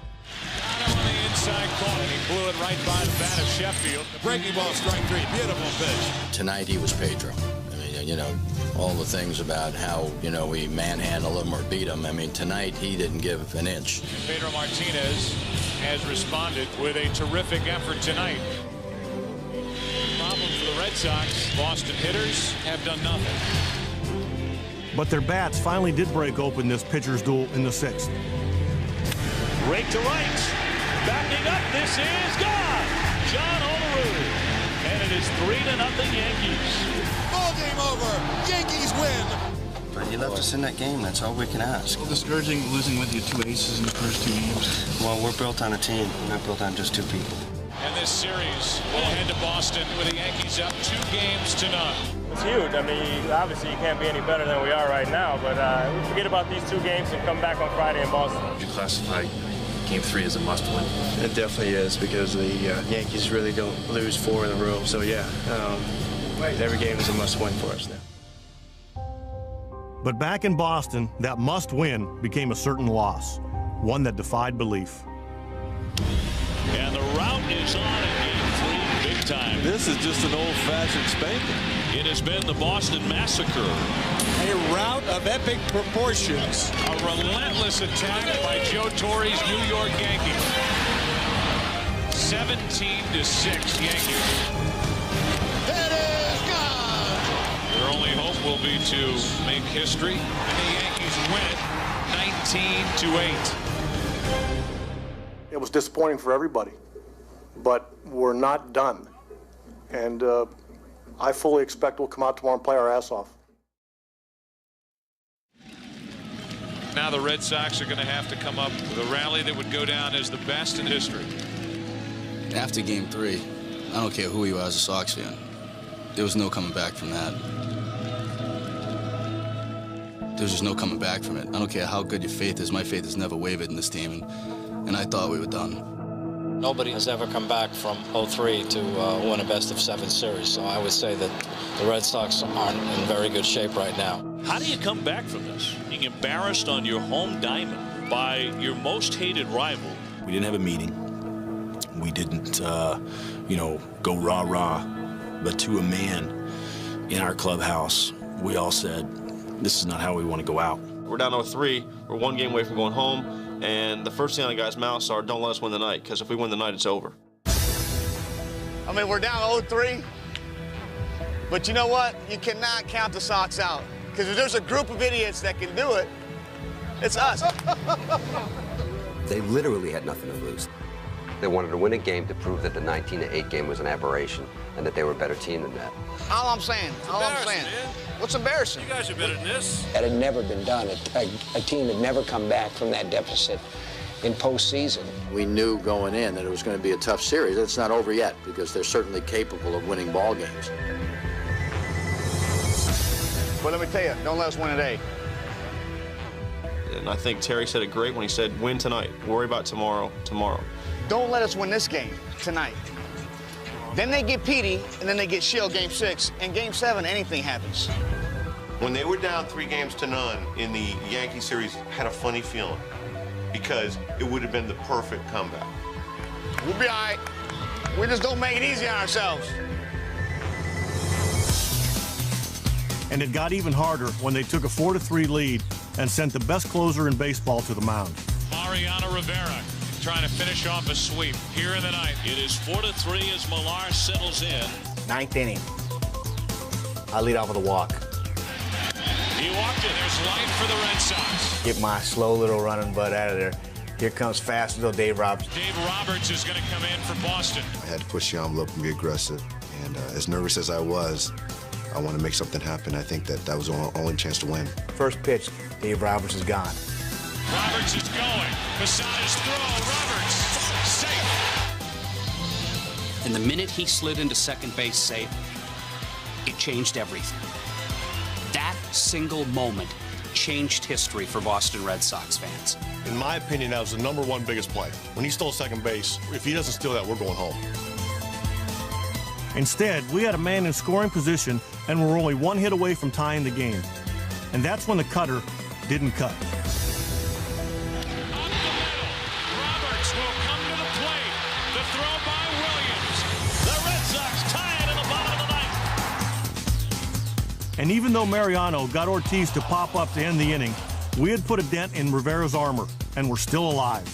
[SPEAKER 11] On the inside corner, he blew it right by the bat of Sheffield.
[SPEAKER 4] Breaking ball, strike three. Beautiful pitch.
[SPEAKER 1] Tonight he was Pedro. I mean, you know, all the things about how, you know, we manhandle him or beat him. I mean, tonight he didn't give an inch.
[SPEAKER 11] And Pedro Martinez has responded with a terrific effort tonight. Problem for the Red Sox. Boston hitters have done nothing.
[SPEAKER 2] But their bats finally did break open this pitcher's duel in the 6th.
[SPEAKER 3] Rake to right. Backing up. This is gone. John Olerud. And it is 3-0 Yankees.
[SPEAKER 4] Ball game over. Yankees win.
[SPEAKER 1] But you left us in that game. That's all we can ask.
[SPEAKER 6] Discouraging losing with your 2 aces in the first 2 games.
[SPEAKER 1] Well, we're built on a team. We're not built on just 2 people.
[SPEAKER 11] And this series will head to Boston with the Yankees up 2-0.
[SPEAKER 7] It's huge. I mean, obviously you can't be any better than we are right now, but we forget about these 2 games and come back on Friday in Boston.
[SPEAKER 25] You classify Game 3 as a must-win?
[SPEAKER 28] It definitely is, because the Yankees really don't lose 4 in a row. So yeah, every game is a must-win for us now.
[SPEAKER 2] But back in Boston, that must-win became a certain loss, one that defied belief.
[SPEAKER 3] And the rout is on in Game 3 big time.
[SPEAKER 10] This is just an old-fashioned spanking.
[SPEAKER 3] It has been the Boston Massacre.
[SPEAKER 7] A rout of epic proportions.
[SPEAKER 11] A relentless attack by Joe Torre's New York Yankees. 17-6 Yankees.
[SPEAKER 4] It is gone.
[SPEAKER 11] Their only hope will be to make history, and the Yankees win 19-8.
[SPEAKER 13] It was disappointing for everybody, but we're not done. And I fully expect we'll come out tomorrow and play our ass off.
[SPEAKER 11] Now the Red Sox are going to have to come up with a rally that would go down as the best in history.
[SPEAKER 1] After Game 3, I don't care who you are as a Sox fan, there was no coming back from that. There's just no coming back from it. I don't care how good your faith is. My faith has never wavered in this team, and I thought we were done.
[SPEAKER 14] Nobody has ever come back from 0-3 to win a best-of-7 series, so I would say that the Red Sox aren't in very good shape right now.
[SPEAKER 3] How do you come back from this? Being embarrassed on your home diamond by your most hated rival.
[SPEAKER 16] We didn't have a meeting. We didn't, you know, go rah-rah. But to a man in our clubhouse, we all said, this is not how we want to go out.
[SPEAKER 8] We're down 0-3. We're 1 game away from going home. And the first thing on the guys' mouths are, don't let us win the night, because if we win the night, it's over.
[SPEAKER 22] I mean, we're down 0-3, but you know what? You cannot count the Sox out, because if there's a group of idiots that can do it, it's us.
[SPEAKER 17] They literally had nothing to lose. They wanted to win a game to prove that the 19-8 game was an aberration and that they were a better team than that.
[SPEAKER 22] All I'm saying,
[SPEAKER 10] Man.
[SPEAKER 22] What's embarrassing?
[SPEAKER 10] You guys are better than this.
[SPEAKER 20] That had never been done. A team had never come back from that deficit in postseason.
[SPEAKER 28] We knew going in that it was going to be a tough series. It's not over yet, because they're certainly capable of winning ball games.
[SPEAKER 22] But let me tell you, don't let us win today.
[SPEAKER 8] And I think Terry said it great when he said, win tonight, worry about tomorrow.
[SPEAKER 22] Don't let us win this game tonight. Then they get Petey, and then they get Shield Game 6. And Game 7, anything happens.
[SPEAKER 21] When they were down 3-0 in the Yankee series, had a funny feeling, because it would have been the perfect comeback.
[SPEAKER 22] We'll be all right. We just don't make it easy on ourselves.
[SPEAKER 2] And it got even harder when they took a 4-3 lead and sent the best closer in baseball to the mound.
[SPEAKER 11] Mariano Rivera trying to finish off a sweep here in the ninth.
[SPEAKER 3] It is 4-3 as Millar settles in.
[SPEAKER 22] 9th inning. I lead off with a walk.
[SPEAKER 11] He walked it. There's life for the Red Sox.
[SPEAKER 22] Get my slow little running butt out of there. Here comes fast little Dave Roberts.
[SPEAKER 11] Dave Roberts is going to come in for Boston.
[SPEAKER 31] I had to push the envelope and be aggressive. And as nervous as I was
[SPEAKER 5] I want to make something happen. I think that was our only chance to win.
[SPEAKER 9] First pitch, Dave Roberts is gone.
[SPEAKER 11] Roberts is going. Posada's throw. Roberts. Safe.
[SPEAKER 12] And the minute he slid into second base safe, it changed everything. That single moment changed history for Boston Red Sox fans.
[SPEAKER 15] In my opinion, that was the #1 biggest play. When he stole second base, if he doesn't steal that, we're going home.
[SPEAKER 2] Instead, we had a man in scoring position and were only 1 hit away from tying the game. And that's when the cutter didn't cut.
[SPEAKER 11] Roberts will come to the plate. The throw by Williams.
[SPEAKER 3] The Red Sox tie it in the bottom of the ninth.
[SPEAKER 2] And even though Mariano got Ortiz to pop up to end the inning, we had put a dent in Rivera's armor, and we're still alive.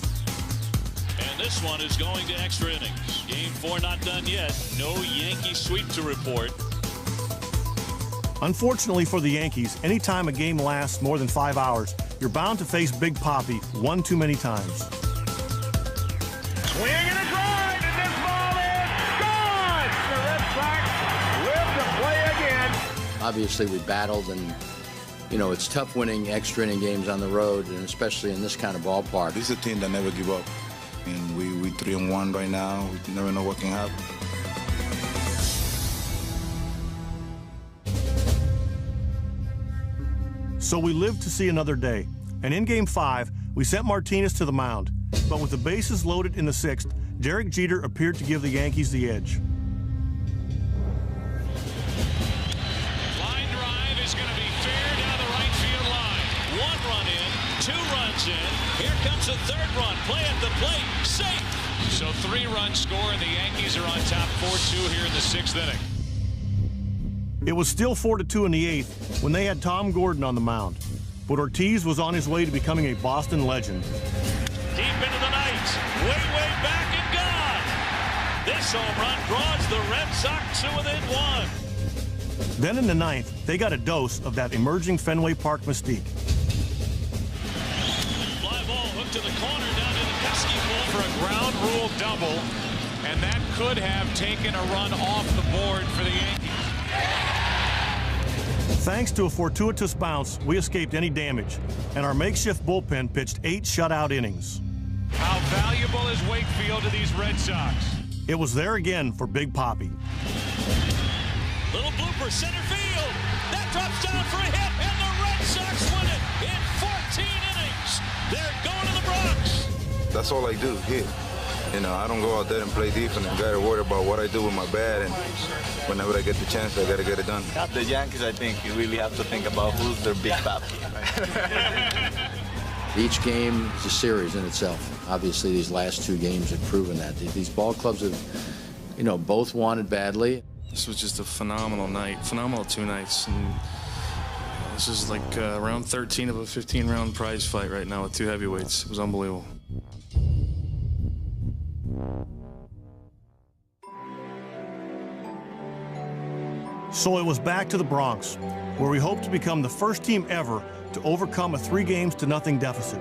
[SPEAKER 3] And this one is going to extra innings. Game 4 not done yet. No Yankee sweep to report.
[SPEAKER 2] Unfortunately for the Yankees, anytime a game lasts more than 5 hours, you're bound to face Big Papi one too many times.
[SPEAKER 11] Swing and a drive, and this ball is gone! The Red Sox live to play again.
[SPEAKER 1] Obviously, we battled, and you know, it's tough winning extra inning games on the road, and especially in this kind of ballpark.
[SPEAKER 18] This is a team that never give up, and we 3-1 right now. We never know what can happen.
[SPEAKER 2] So we lived to see another day, and in Game 5, we sent Martinez to the mound. But with the bases loaded in the 6th, Derek Jeter appeared to give the Yankees the edge.
[SPEAKER 11] Line drive is going to be fair down the right field line.
[SPEAKER 3] 1 run in, 2 runs in. Here comes the 3rd run. Play at the plate. Safe.
[SPEAKER 11] So 3-run score, and the Yankees are on top 4-2 here in the 6th inning.
[SPEAKER 2] It was still 4-2 in the 8th when they had Tom Gordon on the mound. But Ortiz was on his way to becoming a Boston legend.
[SPEAKER 3] Deep into the night. Way back and gone. This home run draws the Red Sox to within 1.
[SPEAKER 2] Then in the 9th, they got a dose of that emerging Fenway Park mystique.
[SPEAKER 3] Fly ball hooked to the corner down to the pesky ball
[SPEAKER 11] For a ground rule double, and that could have taken a run off the board for the Yankees.
[SPEAKER 2] Thanks to a fortuitous bounce, we escaped any damage, and our makeshift bullpen pitched 8 shutout innings.
[SPEAKER 11] How valuable is Wakefield to these Red Sox?
[SPEAKER 2] It was there again for Big Papi.
[SPEAKER 3] Little blooper, center field. That drops down for a hit, and the Red Sox win it in 14 innings. They're going to the Bronx.
[SPEAKER 18] That's all I do, hit. You know, I don't go out there and play defense and gotta worry about what I do with my bat, and whenever I get the chance, I gotta get it done.
[SPEAKER 6] The Yankees, I think, you really have to think about who's their big papi.
[SPEAKER 1] Each game is a series in itself. Obviously, these last 2 games have proven that. These ball clubs have, you know, both wanted badly.
[SPEAKER 23] This was just a phenomenal night, phenomenal 2 nights. And this is like round 13 of a 15-round prize fight right now with 2 heavyweights. It was unbelievable.
[SPEAKER 2] So it was back to the Bronx, where we hoped to become the first team ever to overcome a 3-0 deficit.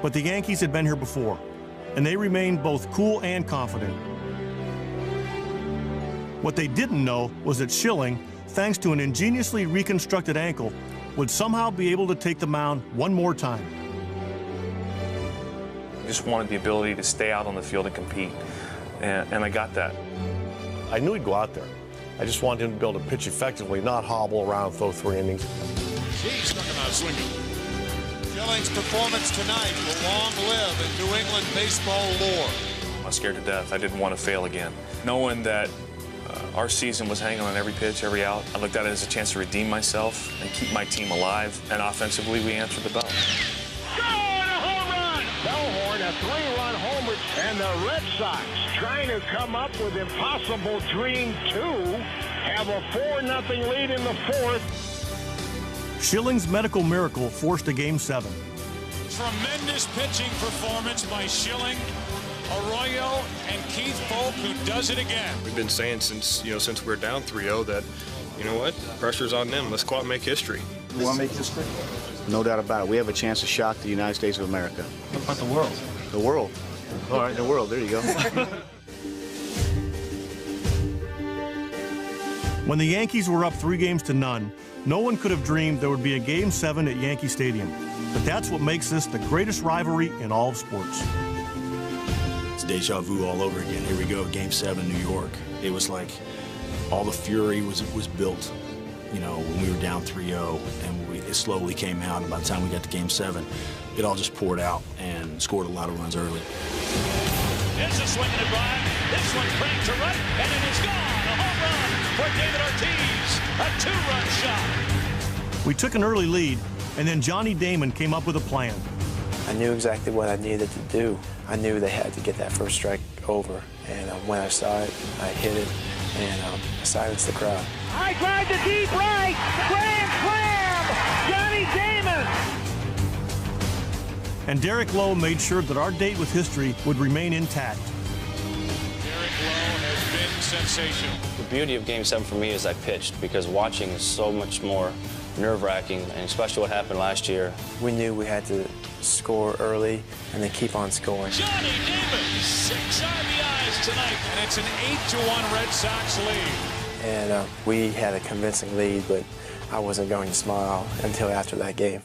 [SPEAKER 2] But the Yankees had been here before, and they remained both cool and confident. What they didn't know was that Schilling, thanks to an ingeniously reconstructed ankle, would somehow be able to take the mound one more time.
[SPEAKER 23] I just wanted the ability to stay out on the field and compete, and I got that.
[SPEAKER 15] I knew he'd go out there. I just wanted him to be able to pitch effectively, not hobble around, throw 3 innings.
[SPEAKER 4] He struck him out swinging. Schilling's performance tonight will long live in New England baseball lore.
[SPEAKER 23] I was scared to death. I didn't want to fail again. Knowing that our season was hanging on every pitch, every out, I looked at it as a chance to redeem myself and keep my team alive. And offensively, we answered the bell.
[SPEAKER 11] Bellhorn, a 3-run homer, and the Red Sox trying to come up with impossible dream 2, have a 4-0 lead in the 4th.
[SPEAKER 2] Schilling's medical miracle forced a Game 7.
[SPEAKER 11] Tremendous pitching performance by Schilling, Arroyo, and Keith Polk, who does it again.
[SPEAKER 28] We've been saying since we're down 3-0 that, you know what, pressure's on them. Let's go out and make history.
[SPEAKER 9] You want to make history? No doubt about it. We have a chance to shock the United States of America.
[SPEAKER 6] What about the world?
[SPEAKER 9] The world. All right, the world. There you go.
[SPEAKER 2] When the Yankees were up 3-0, no one could have dreamed there would be a Game 7 at Yankee Stadium. But that's what makes this the greatest rivalry in all of sports.
[SPEAKER 16] It's deja vu all over again. Here we go, Game 7, New York. It was like all the fury was built, you know, when we were down 3-0, and it slowly came out. And by the time we got to Game 7, it all just poured out and scored a lot of runs early.
[SPEAKER 3] Here's a swing and a drive. This one cranked to right, and it is gone. A home run for David Ortiz. A 2-run shot.
[SPEAKER 2] We took an early lead, and then Johnny Damon came up with a plan.
[SPEAKER 28] I knew exactly what I needed to do. I knew they had to get that first strike over, and when I saw it, I hit it, and I silenced the crowd.
[SPEAKER 7] I drive to deep right, grand slam, Johnny Damon.
[SPEAKER 2] And Derek Lowe made sure that our date with history would remain intact.
[SPEAKER 11] Derek Lowe has been sensational.
[SPEAKER 13] The beauty of Game 7 for me is I pitched, because watching is so much more nerve-wracking, and especially what happened last year.
[SPEAKER 28] We knew we had to score early and then keep on scoring.
[SPEAKER 3] Johnny Damon, 6 RBIs tonight.
[SPEAKER 11] And it's an 8-1 Red Sox lead.
[SPEAKER 28] And we had a convincing lead, but I wasn't going to smile until after that game.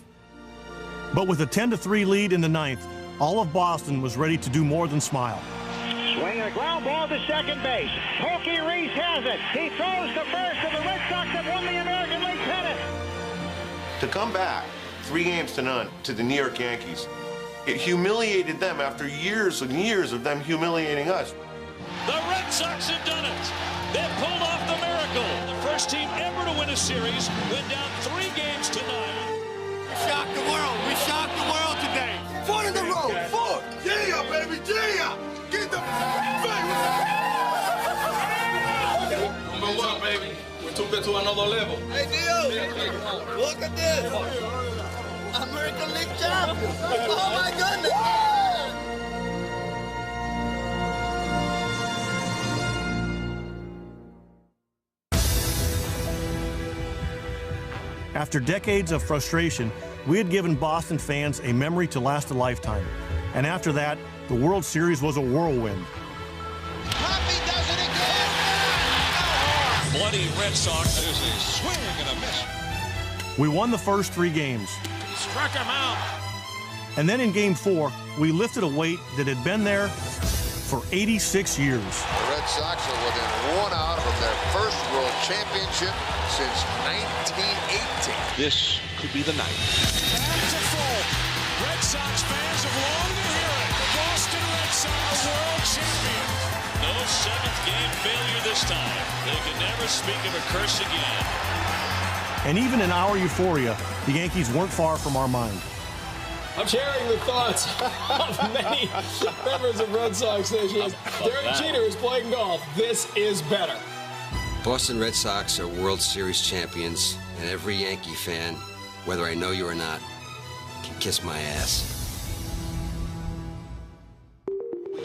[SPEAKER 2] But with a 10-3 lead in the 9th, all of Boston was ready to do more than smile.
[SPEAKER 7] Swinging a ground ball to second base. Pokey Reese has it. He throws to first, and the Red Sox have won the American League pennant.
[SPEAKER 21] To come back 3-0 to the New York Yankees, it humiliated them after years and years of them humiliating us.
[SPEAKER 3] The Red Sox have done it. They've pulled off the miracle. The first team ever to win a series went down 3-0.
[SPEAKER 4] We shocked the world. We shocked the world today. 4 in a row. 4. Yeah, baby. Yeah. Get the
[SPEAKER 14] Number 1, baby. We took it to another level.
[SPEAKER 4] Hey, Dio. Look at this. American League champion. Oh, my goodness.
[SPEAKER 2] After decades of frustration, we had given Boston fans a memory to last a lifetime. And after that, the World Series was a whirlwind.
[SPEAKER 3] Bloody Red Sox. There's a swing and a miss.
[SPEAKER 2] We won the first 3 games.
[SPEAKER 3] Struck him out.
[SPEAKER 2] And then in Game 4, we lifted a weight that had been there for 86 years.
[SPEAKER 4] The Red Sox are within 1 out from their first World Championship since 1918.
[SPEAKER 10] This could be the night.
[SPEAKER 11] That's a full. Red Sox fans have longed to hear it. The Boston Red Sox world champion.
[SPEAKER 3] No 7th game failure this time. They can never speak of a curse again.
[SPEAKER 2] And even in our euphoria, the Yankees weren't far from our mind.
[SPEAKER 19] I'm sharing the thoughts of many members of Red Sox Nation. Derek Jeter is playing golf. This is better.
[SPEAKER 17] Boston Red Sox are World Series champions, and every Yankee fan, whether I know you or not, can kiss my ass.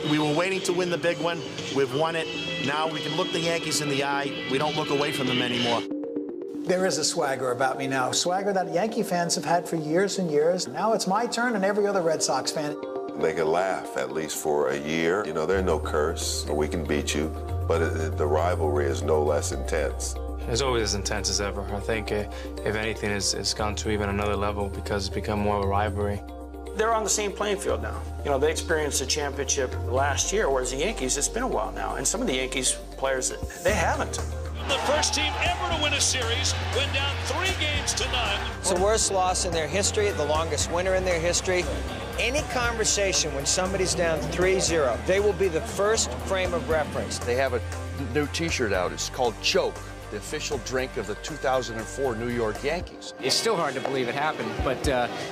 [SPEAKER 9] We were waiting to win the big one. We've won it. Now we can look the Yankees in the eye. We don't look away from them anymore.
[SPEAKER 24] There is a swagger about me now, swagger that Yankee fans have had for years and years. Now it's my turn and every other Red Sox fan.
[SPEAKER 25] They can laugh at least for a year. You know, there's no curse. We can beat you, but the rivalry is no less intense.
[SPEAKER 28] It's always as intense as ever. I think, if anything, it's gone to even another level because it's become more of a rivalry.
[SPEAKER 26] They're on the same playing field now. You know, they experienced a championship last year, whereas the Yankees, it's been a while now. And some of the Yankees players, they haven't.
[SPEAKER 3] The first team ever to win a series went down 3-0.
[SPEAKER 27] It's the worst loss in their history, the longest winner in their history. Any conversation when somebody's down 3-0, they will be the first frame of reference.
[SPEAKER 29] They have a new T-shirt out. It's called Choke, the official drink of the 2004 New York Yankees.
[SPEAKER 30] It's still hard to believe it happened, but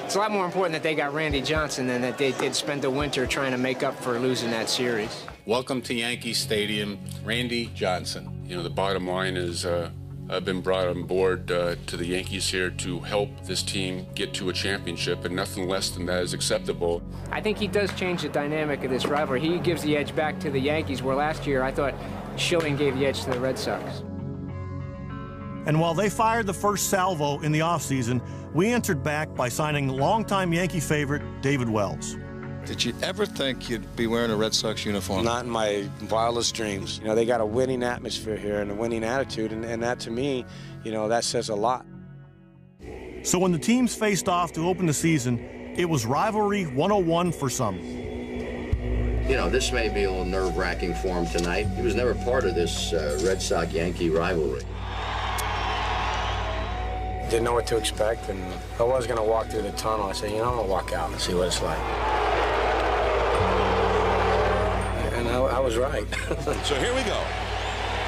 [SPEAKER 30] it's a lot more important that they got Randy Johnson than that they did spend the winter trying to make up for losing that series.
[SPEAKER 31] Welcome to Yankee Stadium, Randy Johnson. You know, the bottom line is I've been brought on board to the Yankees here to help this team get to a championship, and nothing less than that is acceptable.
[SPEAKER 30] I think he does change the dynamic of this rivalry. He gives the edge back to the Yankees, where last year I thought Schilling gave the edge to the Red Sox.
[SPEAKER 2] And while they fired the first salvo in the offseason, we answered back by signing longtime Yankee favorite David Wells.
[SPEAKER 1] Did you ever think you'd be wearing a Red Sox uniform?
[SPEAKER 28] Not in my wildest dreams. You know, they got a winning atmosphere here and a winning attitude, and that to me, you know, that says a lot.
[SPEAKER 2] So when the teams faced off to open the season, it was rivalry 101 for some.
[SPEAKER 5] You know, this may be a little nerve-wracking for him tonight. He was never part of this Red Sox-Yankee rivalry.
[SPEAKER 28] Didn't know what to expect, and I was going to walk through the tunnel. I said, you know, I'm going to walk out and see what it's like. And I was right.
[SPEAKER 6] So here we go.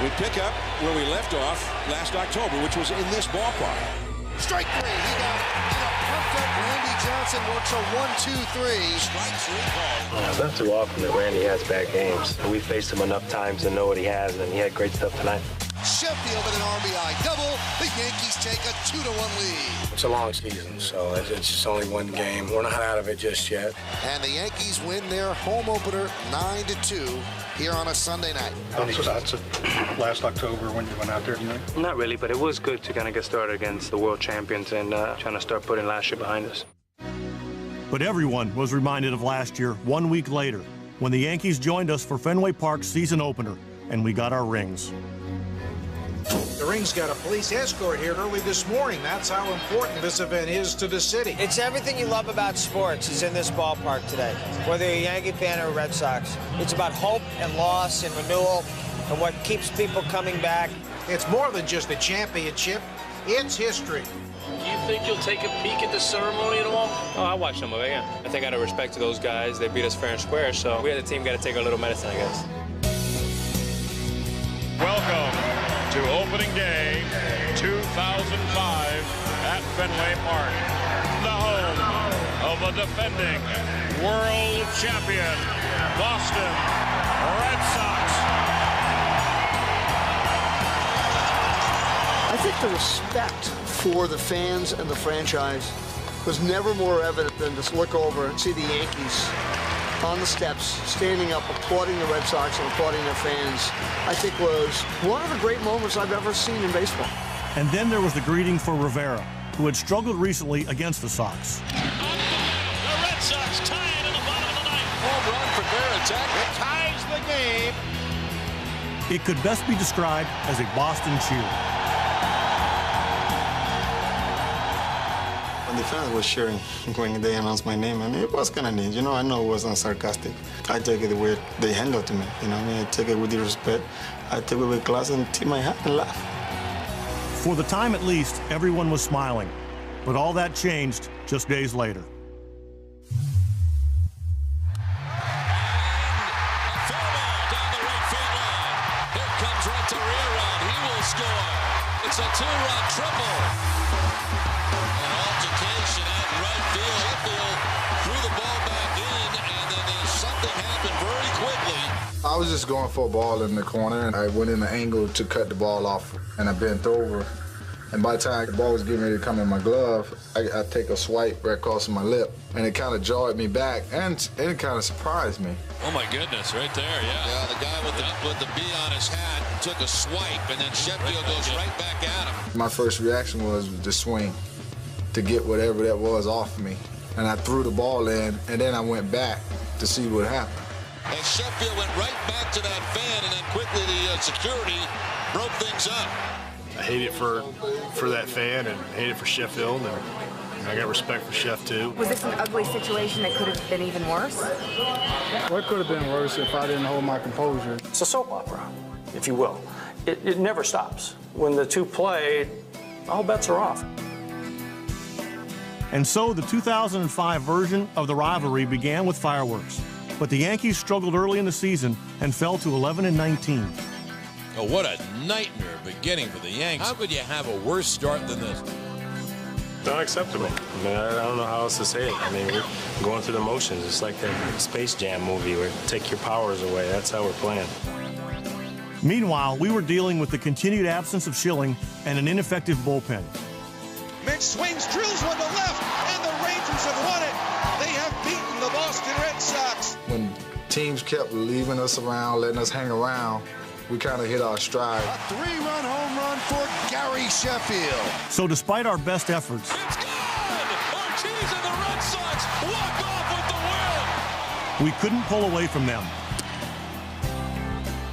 [SPEAKER 6] We pick up where we left off last October, which was in this ballpark.
[SPEAKER 8] Strike three. He got pumped up. Randy Johnson works a 1-2-3. Strike three ball.
[SPEAKER 28] It's not too often that Randy has bad games. We faced him enough times to know what he has, and he had great stuff tonight.
[SPEAKER 8] Sheffield with an RBI double. The Yankees take a 2-1 lead.
[SPEAKER 28] It's a long season, so it's just only one game. We're not out of it just yet.
[SPEAKER 8] And the Yankees win their home opener 9-2 here on a Sunday night.
[SPEAKER 12] So that's last October when you went out there, you know?
[SPEAKER 28] Not really, but it was good to kind of get started against the world champions and trying to start putting last year behind us.
[SPEAKER 2] But everyone was reminded of last year 1 week later when the Yankees joined us for Fenway Park's season opener, and we got our rings.
[SPEAKER 15] The ring's got a police escort here early this morning. That's how important this event is to the city.
[SPEAKER 27] It's everything you love about sports is in this ballpark today, whether you're a Yankee fan or a Red Sox. It's about hope and loss and renewal and what keeps people coming back.
[SPEAKER 15] It's more than just a championship. It's history.
[SPEAKER 28] Do you think you'll take a peek at the ceremony at all? Oh, I watched some of it, yeah. I think out of respect to those guys, they beat us fair and square, so we as a team got to take a little medicine, I guess.
[SPEAKER 11] Welcome to opening day 2005 at Fenway Park, the home of a defending world champion, Boston Red Sox.
[SPEAKER 16] I think the respect for the fans and the franchise was never more evident than to look over and see the Yankees on the steps, standing up, applauding the Red Sox and applauding their fans. I think was one of the great moments I've ever seen in baseball.
[SPEAKER 2] And then there was the greeting for Rivera, who had struggled recently against the Sox.
[SPEAKER 3] The Red Sox tie it in the bottom of the ninth.
[SPEAKER 6] Home run for Veritek.
[SPEAKER 8] It ties the game.
[SPEAKER 2] It could best be described as a Boston cheer.
[SPEAKER 18] The fans were cheering when they announced my name, and it was kind of neat. You know, I know it wasn't sarcastic. I take it the way they handled to me. You know, I take it with the respect. I take it with class and tip my hat and laugh.
[SPEAKER 2] For the time at least, everyone was smiling. But all that changed just days later.
[SPEAKER 3] Here comes Renteria. He will score. It's a two-run triple. An altercation at right field. Sheffield threw the ball back in, and then something happened very quickly.
[SPEAKER 20] I was just going for a ball in the corner, and I went in the angle to cut the ball off, and I bent over. And by the time the ball was getting ready to come in my glove, I take a swipe right across my lip, and it kind of jarred me back, and it kind of surprised me.
[SPEAKER 3] Oh my goodness, right there, yeah. Yeah, the guy with the B on his hat took a swipe, and then Sheffield goes right back at him.
[SPEAKER 20] My first reaction was to swing, to get whatever that was off me. And I threw the ball in, and then I went back to see what happened.
[SPEAKER 3] And Sheffield went right back to that fan, and then quickly the security broke things up.
[SPEAKER 22] I hate it for that fan, and I hate it for Sheffield, and I got respect for Chef too.
[SPEAKER 23] Was this an ugly situation that could have been even worse?
[SPEAKER 20] What could have been worse if I didn't hold my composure?
[SPEAKER 26] It's a soap opera, if you will. It never stops. When the two play, all bets are off.
[SPEAKER 2] And so the 2005 version of the rivalry began with fireworks. But the Yankees struggled early in the season and fell to 11-19.
[SPEAKER 32] Oh, what a nightmare beginning for the Yankees. How could you have a worse start than this?
[SPEAKER 28] It's unacceptable. I mean, I don't know how else to say it. I mean, we're going through the motions. It's like that Space Jam movie where take your powers away. That's how we're playing.
[SPEAKER 2] Meanwhile, we were dealing with the continued absence of Schilling and an ineffective bullpen.
[SPEAKER 4] Mitch swings, drills one to left, and the Rangers have won it. They have beaten the Boston Red Sox.
[SPEAKER 20] When teams kept leaving us around, letting us hang around, we kind of hit our stride.
[SPEAKER 4] A three-run home run for Gary Sheffield.
[SPEAKER 2] So despite our best efforts,
[SPEAKER 3] It's good! Ortiz and the Red Sox walk off with the win!
[SPEAKER 2] We couldn't pull away from them.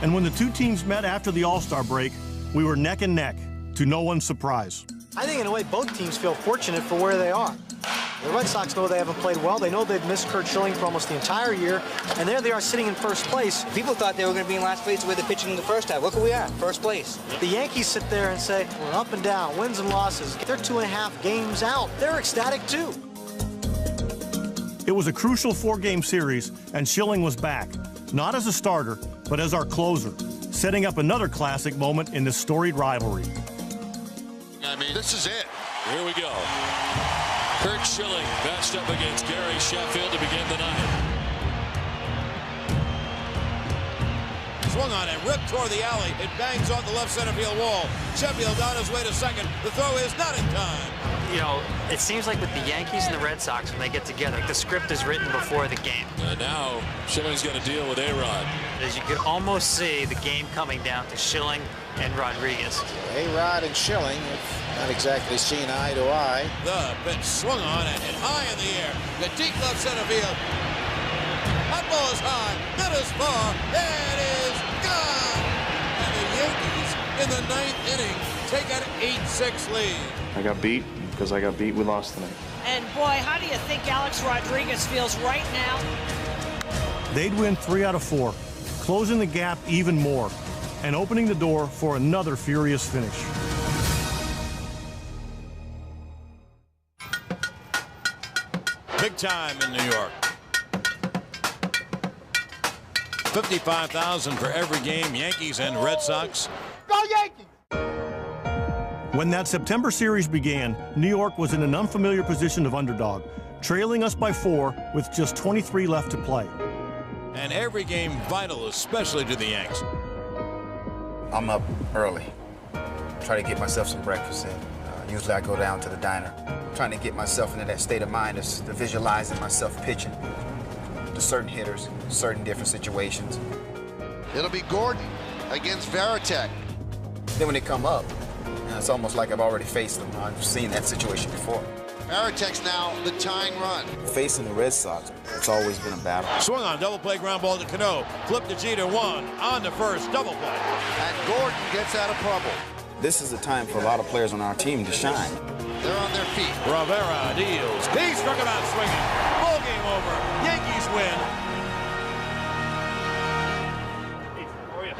[SPEAKER 2] And when the two teams met after the All-Star break, we were neck and neck, to no one's surprise.
[SPEAKER 7] I think in a way both teams feel fortunate for where they are. The Red Sox know they haven't played well. They know they've missed Curt Schilling for almost the entire year, and there they are sitting in first place.
[SPEAKER 27] People thought they were going to be in last place the way they're pitching in the first half. Look where we are, first place.
[SPEAKER 7] The Yankees sit there and say, we're up and down, wins and losses. They're 2.5 games out. They're ecstatic too.
[SPEAKER 2] It was a crucial 4-game series, and Schilling was back, not as a starter, but as our closer, setting up another classic moment in this storied rivalry.
[SPEAKER 4] I mean, this is it.
[SPEAKER 3] Here we go. Curt Schilling matched up against Gary Sheffield to begin the night.
[SPEAKER 6] Swung on and ripped toward the alley. It bangs on the left center field wall. Sheffield on his way to second. The throw is not in time.
[SPEAKER 9] You know, it seems like with the Yankees and the Red Sox, when they get together, the script is written before the game.
[SPEAKER 3] And now Schilling's got to deal with A-Rod.
[SPEAKER 9] As you could almost see the game coming down to Schilling and Rodriguez.
[SPEAKER 10] A-Rod and Schilling have not exactly seen eye to eye.
[SPEAKER 6] The pitch swung on and hit high in the air. The deep left center field. That ball is high, not as far. It is gone. And the Yankees in the 9th inning take an 8-6 lead.
[SPEAKER 13] I got beat. Because I got beat, we lost tonight.
[SPEAKER 14] And boy, how do you think Alex Rodriguez feels right now?
[SPEAKER 2] They'd win 3 out of 4, closing the gap even more, and opening the door for another furious finish.
[SPEAKER 6] Big time in New York. 55,000 for every game, Yankees and Red Sox.
[SPEAKER 7] Go Yankees!
[SPEAKER 2] When that September series began, New York was in an unfamiliar position of underdog, trailing us by 4 with just 23 left to play.
[SPEAKER 6] And every game vital, especially to the Yanks.
[SPEAKER 17] I'm up early, try to get myself some breakfast in. Usually I go down to the diner, trying to get myself into that state of mind of visualizing myself pitching to certain hitters, certain different situations.
[SPEAKER 8] It'll be Gordon against Varitek.
[SPEAKER 17] Then when they come up, it's almost like I've already faced them. I've seen that situation before.
[SPEAKER 8] Varitek's now the tying run.
[SPEAKER 17] Facing the Red Sox, it's always been a battle.
[SPEAKER 6] Swung on, double play ground ball to Cano. Flip to Jeter, 1 on the first, double play.
[SPEAKER 8] And Gordon gets out of trouble.
[SPEAKER 17] This is a time for a lot of players on our team to shine.
[SPEAKER 8] They're on their feet.
[SPEAKER 6] Rivera deals. He struck him out swinging. Ball game over. Yankees win.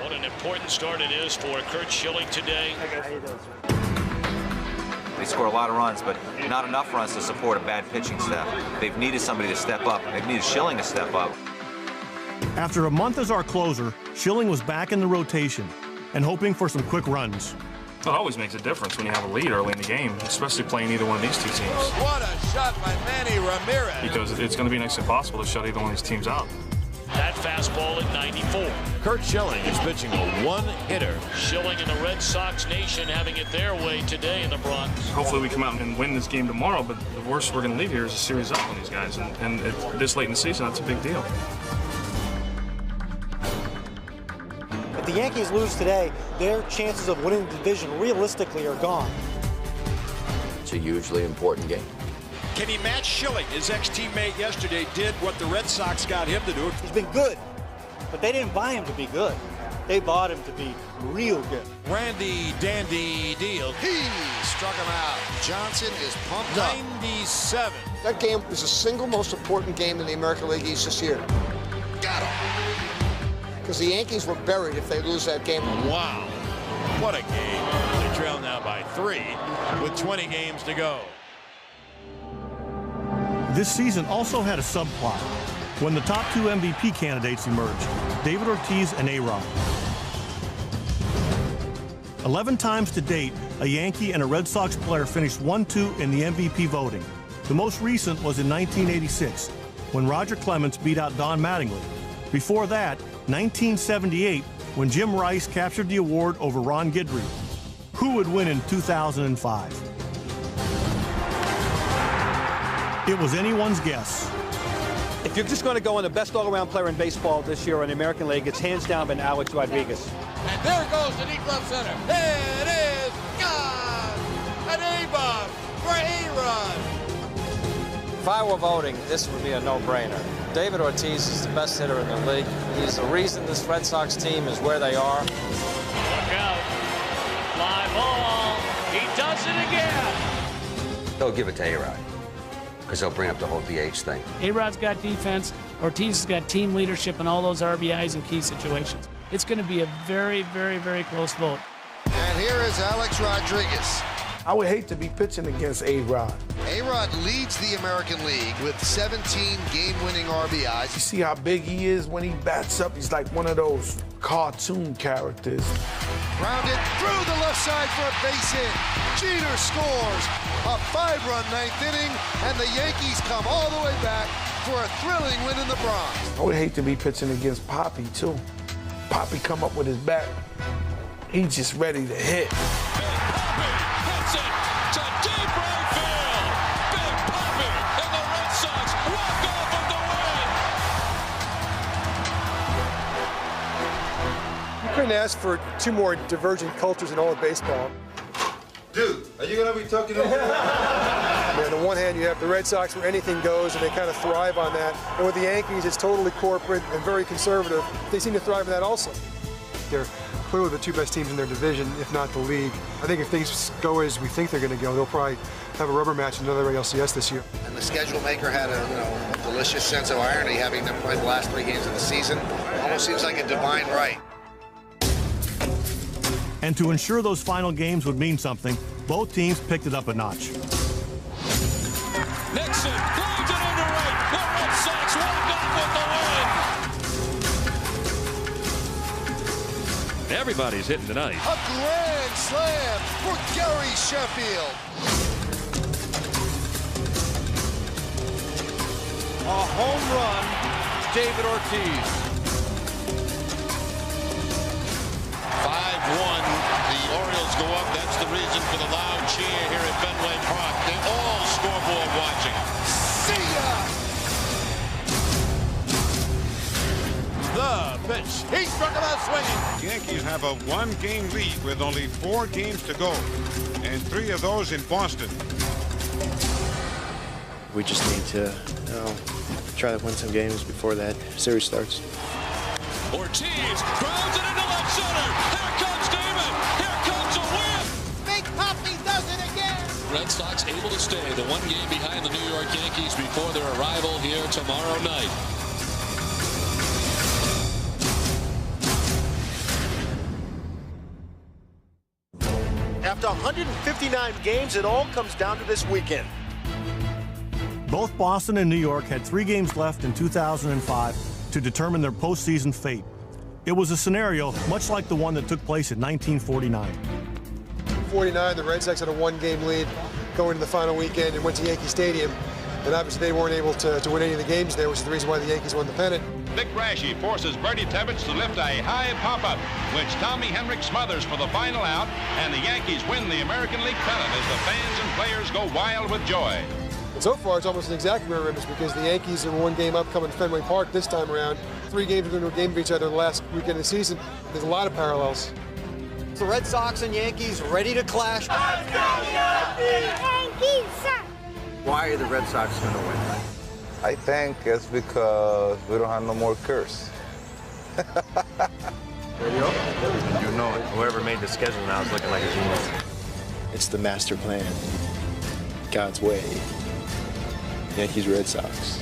[SPEAKER 11] What an important start it is for Curt Schilling today.
[SPEAKER 19] They score a lot of runs, but not enough runs to support a bad pitching staff. They've needed somebody to step up. They've needed Schilling to step up.
[SPEAKER 2] After a month as our closer, Schilling was back in the rotation and hoping for some quick runs.
[SPEAKER 22] It always makes a difference when you have a lead early in the game, especially playing either one of these two teams.
[SPEAKER 6] What a shot by Manny Ramirez.
[SPEAKER 22] Because it's going to be next to impossible to shut either one of these teams out.
[SPEAKER 11] That fastball at 94.
[SPEAKER 6] Curt Schilling is pitching a one-hitter.
[SPEAKER 11] Schilling and the Red Sox Nation having it their way today in the Bronx.
[SPEAKER 22] Hopefully we come out and win this game tomorrow, but the worst we're going to leave here is a series up on these guys. And this late in the season, that's a big deal.
[SPEAKER 7] If the Yankees lose today, their chances of winning the division realistically are gone.
[SPEAKER 5] It's a hugely important game.
[SPEAKER 4] Can he match Schilling? His ex-teammate yesterday did what the Red Sox got him to do.
[SPEAKER 7] He's been good, but they didn't buy him to be good. They bought him to be real good.
[SPEAKER 6] Randy Dandy deal.
[SPEAKER 8] He struck him out. Johnson is pumped up.
[SPEAKER 6] 97.
[SPEAKER 16] That game is the single most important game in the American League East this year.
[SPEAKER 8] Got him.
[SPEAKER 16] Because the Yankees were buried if they lose that game.
[SPEAKER 6] Wow. What a game. They trail now by 3 with 20 games to go.
[SPEAKER 2] This season also had a subplot when the top 2 MVP candidates emerged, David Ortiz and A-Rod. 11 times to date, a Yankee and a Red Sox player finished 1-2 in the MVP voting. The most recent was in 1986, when Roger Clemens beat out Don Mattingly. Before that, 1978, when Jim Rice captured the award over Ron Guidry. Who would win in 2005? It was anyone's guess.
[SPEAKER 7] If you're just going to go on the best all-around player in baseball this year in the American League, it's hands down been Alex Rodriguez.
[SPEAKER 6] And there goes the deep left center. It is gone! An A-bomb for A-Rod.
[SPEAKER 27] If I were voting, this would be a no-brainer.
[SPEAKER 1] David Ortiz is the best hitter in the league. He's the reason this Red Sox team is where they are.
[SPEAKER 12] Look out. Fly ball. He does it again.
[SPEAKER 15] They'll give it to A-Rod, because they'll bring up the whole DH thing.
[SPEAKER 18] A-Rod's got defense. Ortiz has got team leadership and all those RBIs in key situations. It's going to be a very, very, very close vote.
[SPEAKER 8] And here is Alex Rodriguez.
[SPEAKER 21] I would hate to be pitching against A-Rod.
[SPEAKER 8] A-Rod leads the American League with 17 game-winning RBIs.
[SPEAKER 21] You see how big he is when he bats up? He's like one of those cartoon characters.
[SPEAKER 8] Grounded through the left side for a base hit. Jeter scores a 5-run ninth inning, and the Yankees come all the way back for a thrilling win in the Bronx.
[SPEAKER 21] I would hate to be pitching against Poppy, too. Poppy come up with his bat. He's just ready to hit.
[SPEAKER 3] Hits it to deep right field. Big Poppy and the Red Sox walk off with the win.
[SPEAKER 23] You couldn't ask for two more divergent cultures in all of baseball.
[SPEAKER 24] Dude, are you gonna be talking over there?
[SPEAKER 23] On the one hand, you have the Red Sox where anything goes, and they kind of thrive on that. And with the Yankees, it's totally corporate and very conservative. They seem to thrive on that also. They're clearly the two best teams in their division, if not the league. I think if things go as we think they're going to go, they'll probably have a rubber match in another ALCS this year.
[SPEAKER 8] And the schedule maker had a delicious sense of irony, having them play the last 3 games of the season. Almost seems like a divine right.
[SPEAKER 2] And to ensure those final games would mean something, both teams picked it up a notch.
[SPEAKER 3] Nixon flies it into right. The Red Sox walk off with the win.
[SPEAKER 25] Everybody's hitting tonight.
[SPEAKER 8] A grand slam for Gary Sheffield.
[SPEAKER 6] A home run, David Ortiz.
[SPEAKER 4] 5-1. The Orioles go up. That's the reason for the loud cheer here at Fenway Park. They all scoreboard watching.
[SPEAKER 8] See ya!
[SPEAKER 6] The pitch. He struck him out swinging.
[SPEAKER 4] The Yankees have a 1-game lead with only 4 games to go, and 3 of those in Boston.
[SPEAKER 13] We just need to, try to win some games before that series starts.
[SPEAKER 3] Ortiz grounds it into left center. Here comes David. Here comes a win.
[SPEAKER 8] Big Poppy does it again.
[SPEAKER 32] Red Sox able to stay the 1 game behind the New York Yankees before their arrival here tomorrow night.
[SPEAKER 26] After 159 games, it all comes down to this weekend.
[SPEAKER 2] Both Boston and New York had 3 games left in 2005 to determine their postseason fate. It was a scenario much like the one that took place in 1949.
[SPEAKER 23] In 49, the Red Sox had a 1-game lead going into the final weekend and went to Yankee Stadium. And obviously they weren't able to win any of the games there, which is the reason why the Yankees won the pennant.
[SPEAKER 29] Vic Raschi forces Bertie Tebbets to lift a high pop-up, which Tommy Henrich smothers for the final out, and the Yankees win the American League pennant as the fans and players go wild with joy.
[SPEAKER 23] And so far, it's almost an exact mirror image because the Yankees are 1 game up coming to Fenway Park this time around. 3 games are going to a game of each other the last weekend of the season. There's a lot of parallels.
[SPEAKER 7] The Red Sox and Yankees ready to clash.
[SPEAKER 15] Why are the Red Sox going to win?
[SPEAKER 30] I think it's because we don't have no more curse.
[SPEAKER 13] You know it. Whoever made the schedule now is looking like a genius. It's the master plan. God's way. Yankees, Red Sox.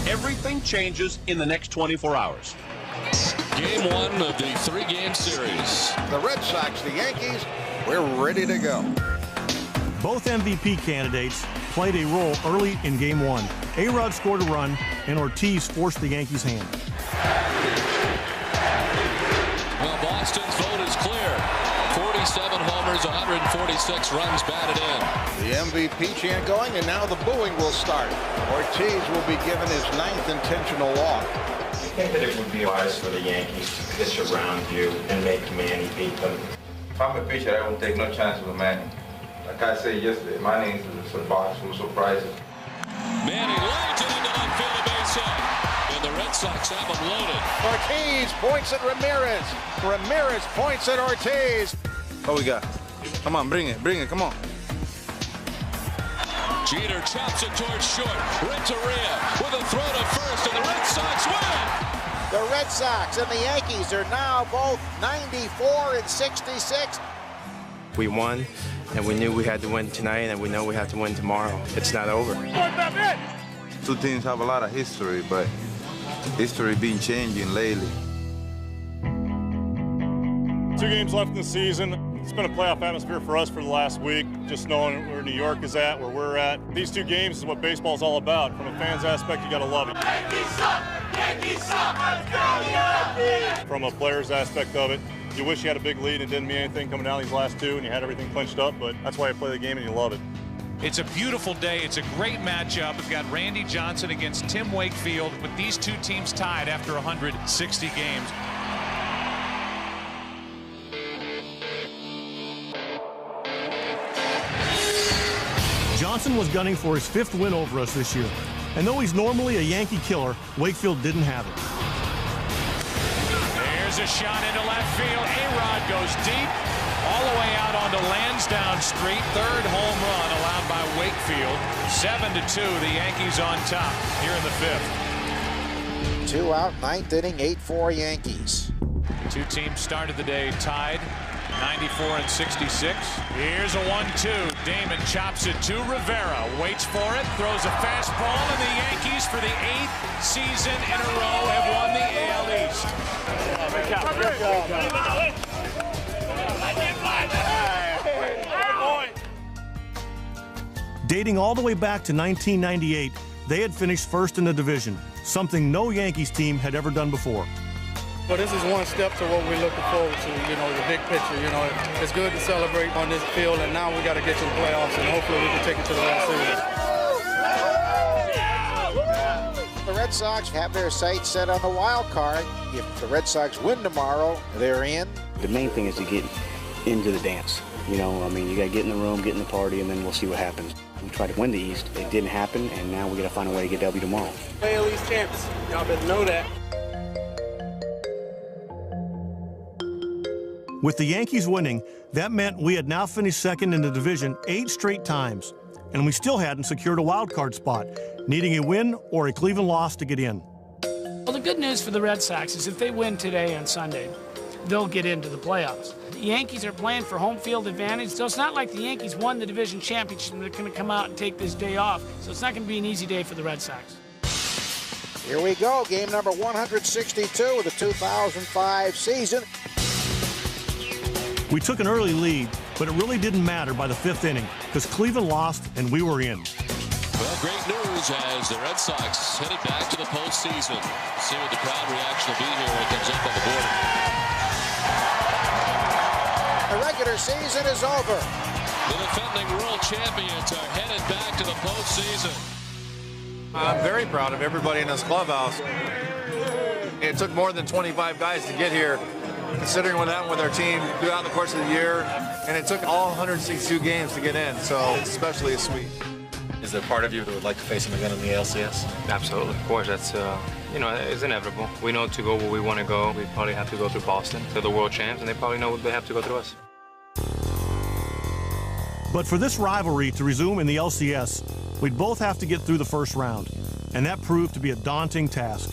[SPEAKER 31] Everything changes in the next 24 hours.
[SPEAKER 32] Game 1 of the 3-game series.
[SPEAKER 8] The Red Sox, the Yankees, we're ready to go.
[SPEAKER 2] Both MVP candidates played a role early in Game 1. A-Rod scored a run, and Ortiz forced the Yankees' hand.
[SPEAKER 32] Well, Boston's vote is clear. 47 homers, 146 runs batted in.
[SPEAKER 8] The MVP chant going, and now the booing will start. Ortiz will be given his 9th intentional walk.
[SPEAKER 33] I think that it would be wise for the Yankees to pitch around you and make Manny beat them.
[SPEAKER 30] If I'm a pitcher, I won't take no chance with Manny. Like I said yesterday, Manny is a box full of surprises.
[SPEAKER 32] Manny lays it into left field, a base hit. And the Red Sox have him loaded.
[SPEAKER 8] Ortiz points at Ramirez. Ramirez points at Ortiz.
[SPEAKER 30] What we got? Come on, bring it, come on.
[SPEAKER 32] Jeter chops it towards short. Renteria with a throw to first, and the Red Sox win.
[SPEAKER 26] The Red Sox and the Yankees are now both 94 and 66.
[SPEAKER 13] We won, and we knew we had to win tonight, and we know we have to win tomorrow. It's not over.
[SPEAKER 24] Two teams have a lot of history, but history been changing lately.
[SPEAKER 5] 2 games left in the season. It's been a playoff atmosphere for us for the last week, just knowing where New York is at, where we're at. These 2 games is what baseball's all about. From a fan's aspect, you gotta love it.
[SPEAKER 3] Yankees suck! Yankees suck! Let's go, Yankees!
[SPEAKER 5] From a player's aspect of it, you wish you had a big lead and didn't mean anything coming down these last 2 and you had everything clinched up, but that's why you play the game and you love it.
[SPEAKER 9] It's a beautiful day. It's a great matchup. We've got Randy Johnson against Tim Wakefield, with these 2 teams tied after 160 games.
[SPEAKER 2] Johnson was gunning for his 5th win over us this year. And though he's normally a Yankee killer, Wakefield didn't have it.
[SPEAKER 9] There's a shot into left field. A-Rod goes deep, all the way out onto Lansdowne Street. 3rd home run allowed by Wakefield. 7-2, the Yankees on top here in the 5th.
[SPEAKER 26] 2 out, 9th inning, 8-4 Yankees.
[SPEAKER 9] 2 teams started the day tied, 94 and 66. Here's a 1-2. Damon chops it to Rivera. Waits for it. Throws a fastball, and the Yankees, for the 8th season in a row, have won the AL East.
[SPEAKER 2] Dating all the way back to 1998, they had finished 1st in the division, something no Yankees team had ever done before.
[SPEAKER 10] Well, this is one step to what we're looking forward to, the big picture. It's good to celebrate on this field, and now we got to get to the playoffs, and hopefully we can take it to the World Series.
[SPEAKER 26] The Red Sox have their sights set on the wild card. If the Red Sox win tomorrow, they're in.
[SPEAKER 11] The main thing is to get into the dance. You got to get in the room, get in the party, and then we'll see what happens. We tried to win the East. It didn't happen, and now we got to find a way to get W tomorrow.
[SPEAKER 10] AL East champs. Y'all better know that.
[SPEAKER 2] With the Yankees winning, that meant we had now finished 2nd in the division 8 straight times, and we still hadn't secured a wild card spot, needing a win or a Cleveland loss to get in.
[SPEAKER 18] Well, the good news for the Red Sox is if they win today and Sunday, they'll get into the playoffs. The Yankees are playing for home field advantage, so it's not like the Yankees won the division championship and they're going to come out and take this day off, so it's not going to be an easy day for the Red Sox.
[SPEAKER 26] Here we go, game number 162 of the 2005 season.
[SPEAKER 2] We took an early lead, but it really didn't matter by the 5th inning because Cleveland lost and we were in.
[SPEAKER 32] Well, great news as the Red Sox headed back to the postseason. See what the crowd reaction will be here when it comes up on the board.
[SPEAKER 26] The regular season is over.
[SPEAKER 32] The defending world champions are headed back to the postseason.
[SPEAKER 14] I'm very proud of everybody in this clubhouse. It took more than 25 guys to get here, considering what happened with our team throughout the course of the year, and it took all 162 games to get in, so it's especially a sweep.
[SPEAKER 16] Is there part of you that would like to face him again in the ALCS?
[SPEAKER 17] Absolutely, of course. That's it's inevitable. We know to go where we want to go. We probably have to go through Boston. They're the world champs, and they probably know they have to go through us.
[SPEAKER 2] But for this rivalry to resume in the LCS, we'd both have to get through the 1st round, and that proved to be a daunting task.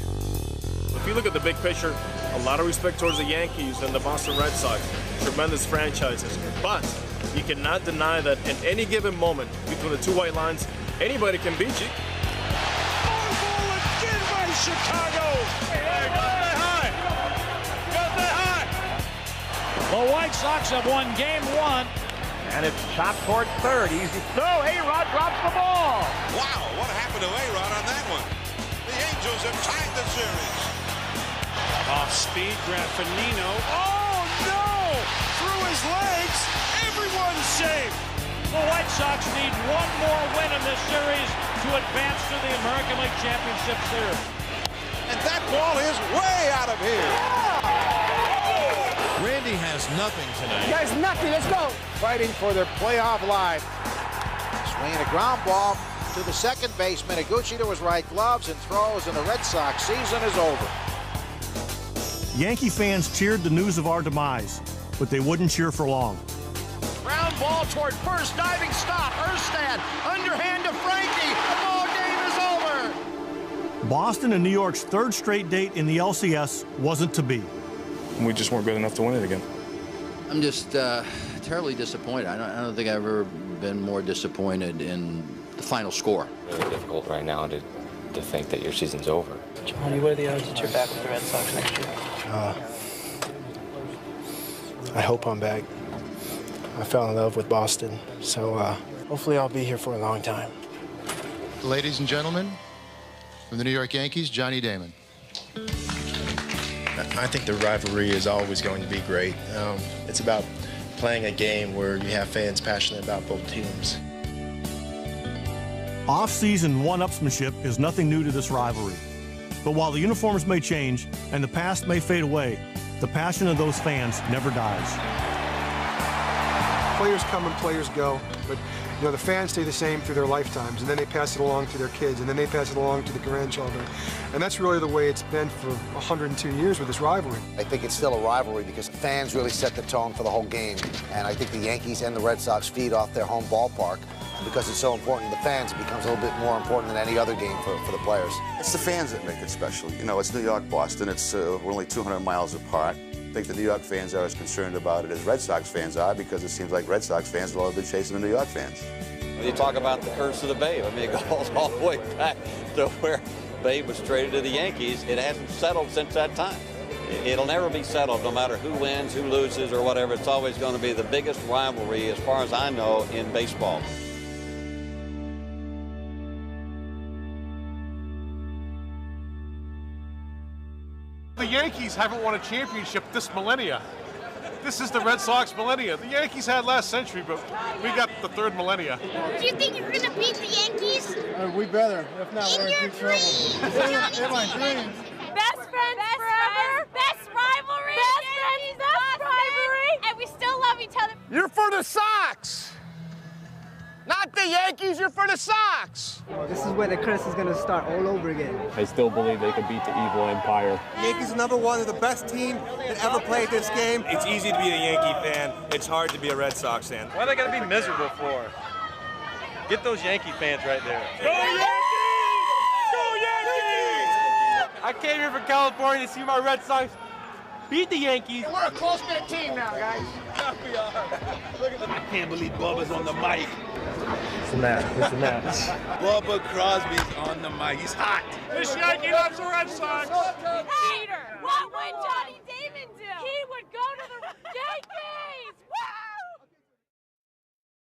[SPEAKER 19] If you look at the big picture, a lot of respect towards the Yankees and the Boston Red Sox, tremendous franchises. But you cannot deny that in any given moment between the 2 white lines, anybody can beat you.
[SPEAKER 3] Ball again by Chicago. Got that high.
[SPEAKER 12] The White Sox have won game 1.
[SPEAKER 20] And it's chopped toward 3rd. Easy throw. A-Rod drops the ball.
[SPEAKER 4] Wow, what happened to A-Rod on that one? The Angels have tied the series.
[SPEAKER 12] Off speed, Graffinino. Oh, no! Through his legs. Everyone's safe. The White Sox need one more win in this series to advance to the American League Championship Series.
[SPEAKER 4] And that ball is way out of here.
[SPEAKER 6] Randy has nothing tonight.
[SPEAKER 26] Guys, nothing. Let's go. Fighting for their playoff life. Swinging a ground ball to the second baseman. Iguchi to his right, gloves and throws, and the Red Sox season is over.
[SPEAKER 2] Yankee fans cheered the news of our demise, but they wouldn't cheer for long.
[SPEAKER 3] Ground
[SPEAKER 26] ball toward first, diving stop. Erstad, underhand to Frankie. The ball game is over.
[SPEAKER 2] Boston and New York's third straight date in the LCS wasn't to be.
[SPEAKER 19] We just weren't good enough to win it again.
[SPEAKER 1] I'm just terribly disappointed. I don't think I've ever been more disappointed in the final score.
[SPEAKER 17] Really difficult right now to think that your season's over.
[SPEAKER 7] Johnny, what are the odds that you're back with the Red Sox next year?
[SPEAKER 8] I hope I'm back. I fell in love with Boston, so hopefully I'll be here for a long time.
[SPEAKER 15] Ladies and gentlemen, from the New York Yankees, Johnny Damon.
[SPEAKER 21] I think the rivalry is always going to be great. It's about playing a game where you have fans passionate about both teams.
[SPEAKER 2] Off-season one-upsmanship is nothing new to this rivalry. But while the uniforms may change and the past may fade away, the passion of those fans never dies.
[SPEAKER 22] Players come and players go, but you know, the fans stay the same through their lifetimes, and then they pass it along to their kids, and then they pass it along to the grandchildren. And that's really the way it's been for 102 years with this rivalry.
[SPEAKER 26] I think it's still a rivalry because fans really set the tone for the whole game. And I think the Yankees and the Red Sox feed off their home ballpark. And because it's so important to the fans, it becomes a little bit more important than any other game for the players.
[SPEAKER 23] It's the fans that make it special. You know, it's New York, Boston. It's we're only 200 miles apart. I think the New York fans are as concerned about it as Red Sox fans are, because it seems like Red Sox fans have always been chasing the New York fans.
[SPEAKER 25] You talk about the curse of the Babe. I mean, it goes all the way back to where Babe was traded to the Yankees. It hasn't settled since that time. It'll never be settled, no matter who wins, who loses, or whatever. It's always going to be the biggest rivalry, as far as I know, in baseball.
[SPEAKER 4] The Yankees haven't won a championship this millennia. This is the Red Sox millennia. The Yankees had last century, but we got the third millennia.
[SPEAKER 27] Do you think you're going to beat the Yankees?
[SPEAKER 22] We better. If not, we're in deep trouble.
[SPEAKER 27] In my dreams. Best friends forever. Best rivalry. Best rivalry. And we still love each other.
[SPEAKER 15] You're for the Sox! Not the Yankees, you're for the Sox!
[SPEAKER 28] Well, this is where the curse is going to start all over again.
[SPEAKER 17] I still believe they could beat the evil empire.
[SPEAKER 15] Yankees are number one. They're the best team that ever played this game.
[SPEAKER 19] It's easy to be a Yankee fan. It's hard to be a Red Sox fan. What are they going to be miserable for? Get those Yankee fans right there. Go Yankees! Go Yankees! I came here from California to see my Red Sox beat the Yankees.
[SPEAKER 15] We're a close-knit team now, guys.
[SPEAKER 19] Yeah, we are. Look at
[SPEAKER 15] I can't believe Bubba's on the mic.
[SPEAKER 19] It's a match.
[SPEAKER 15] Bubba Crosby's on the mic. He's hot.
[SPEAKER 4] This Yankee loves the Red Sox.
[SPEAKER 27] Peter, what would Johnny Damon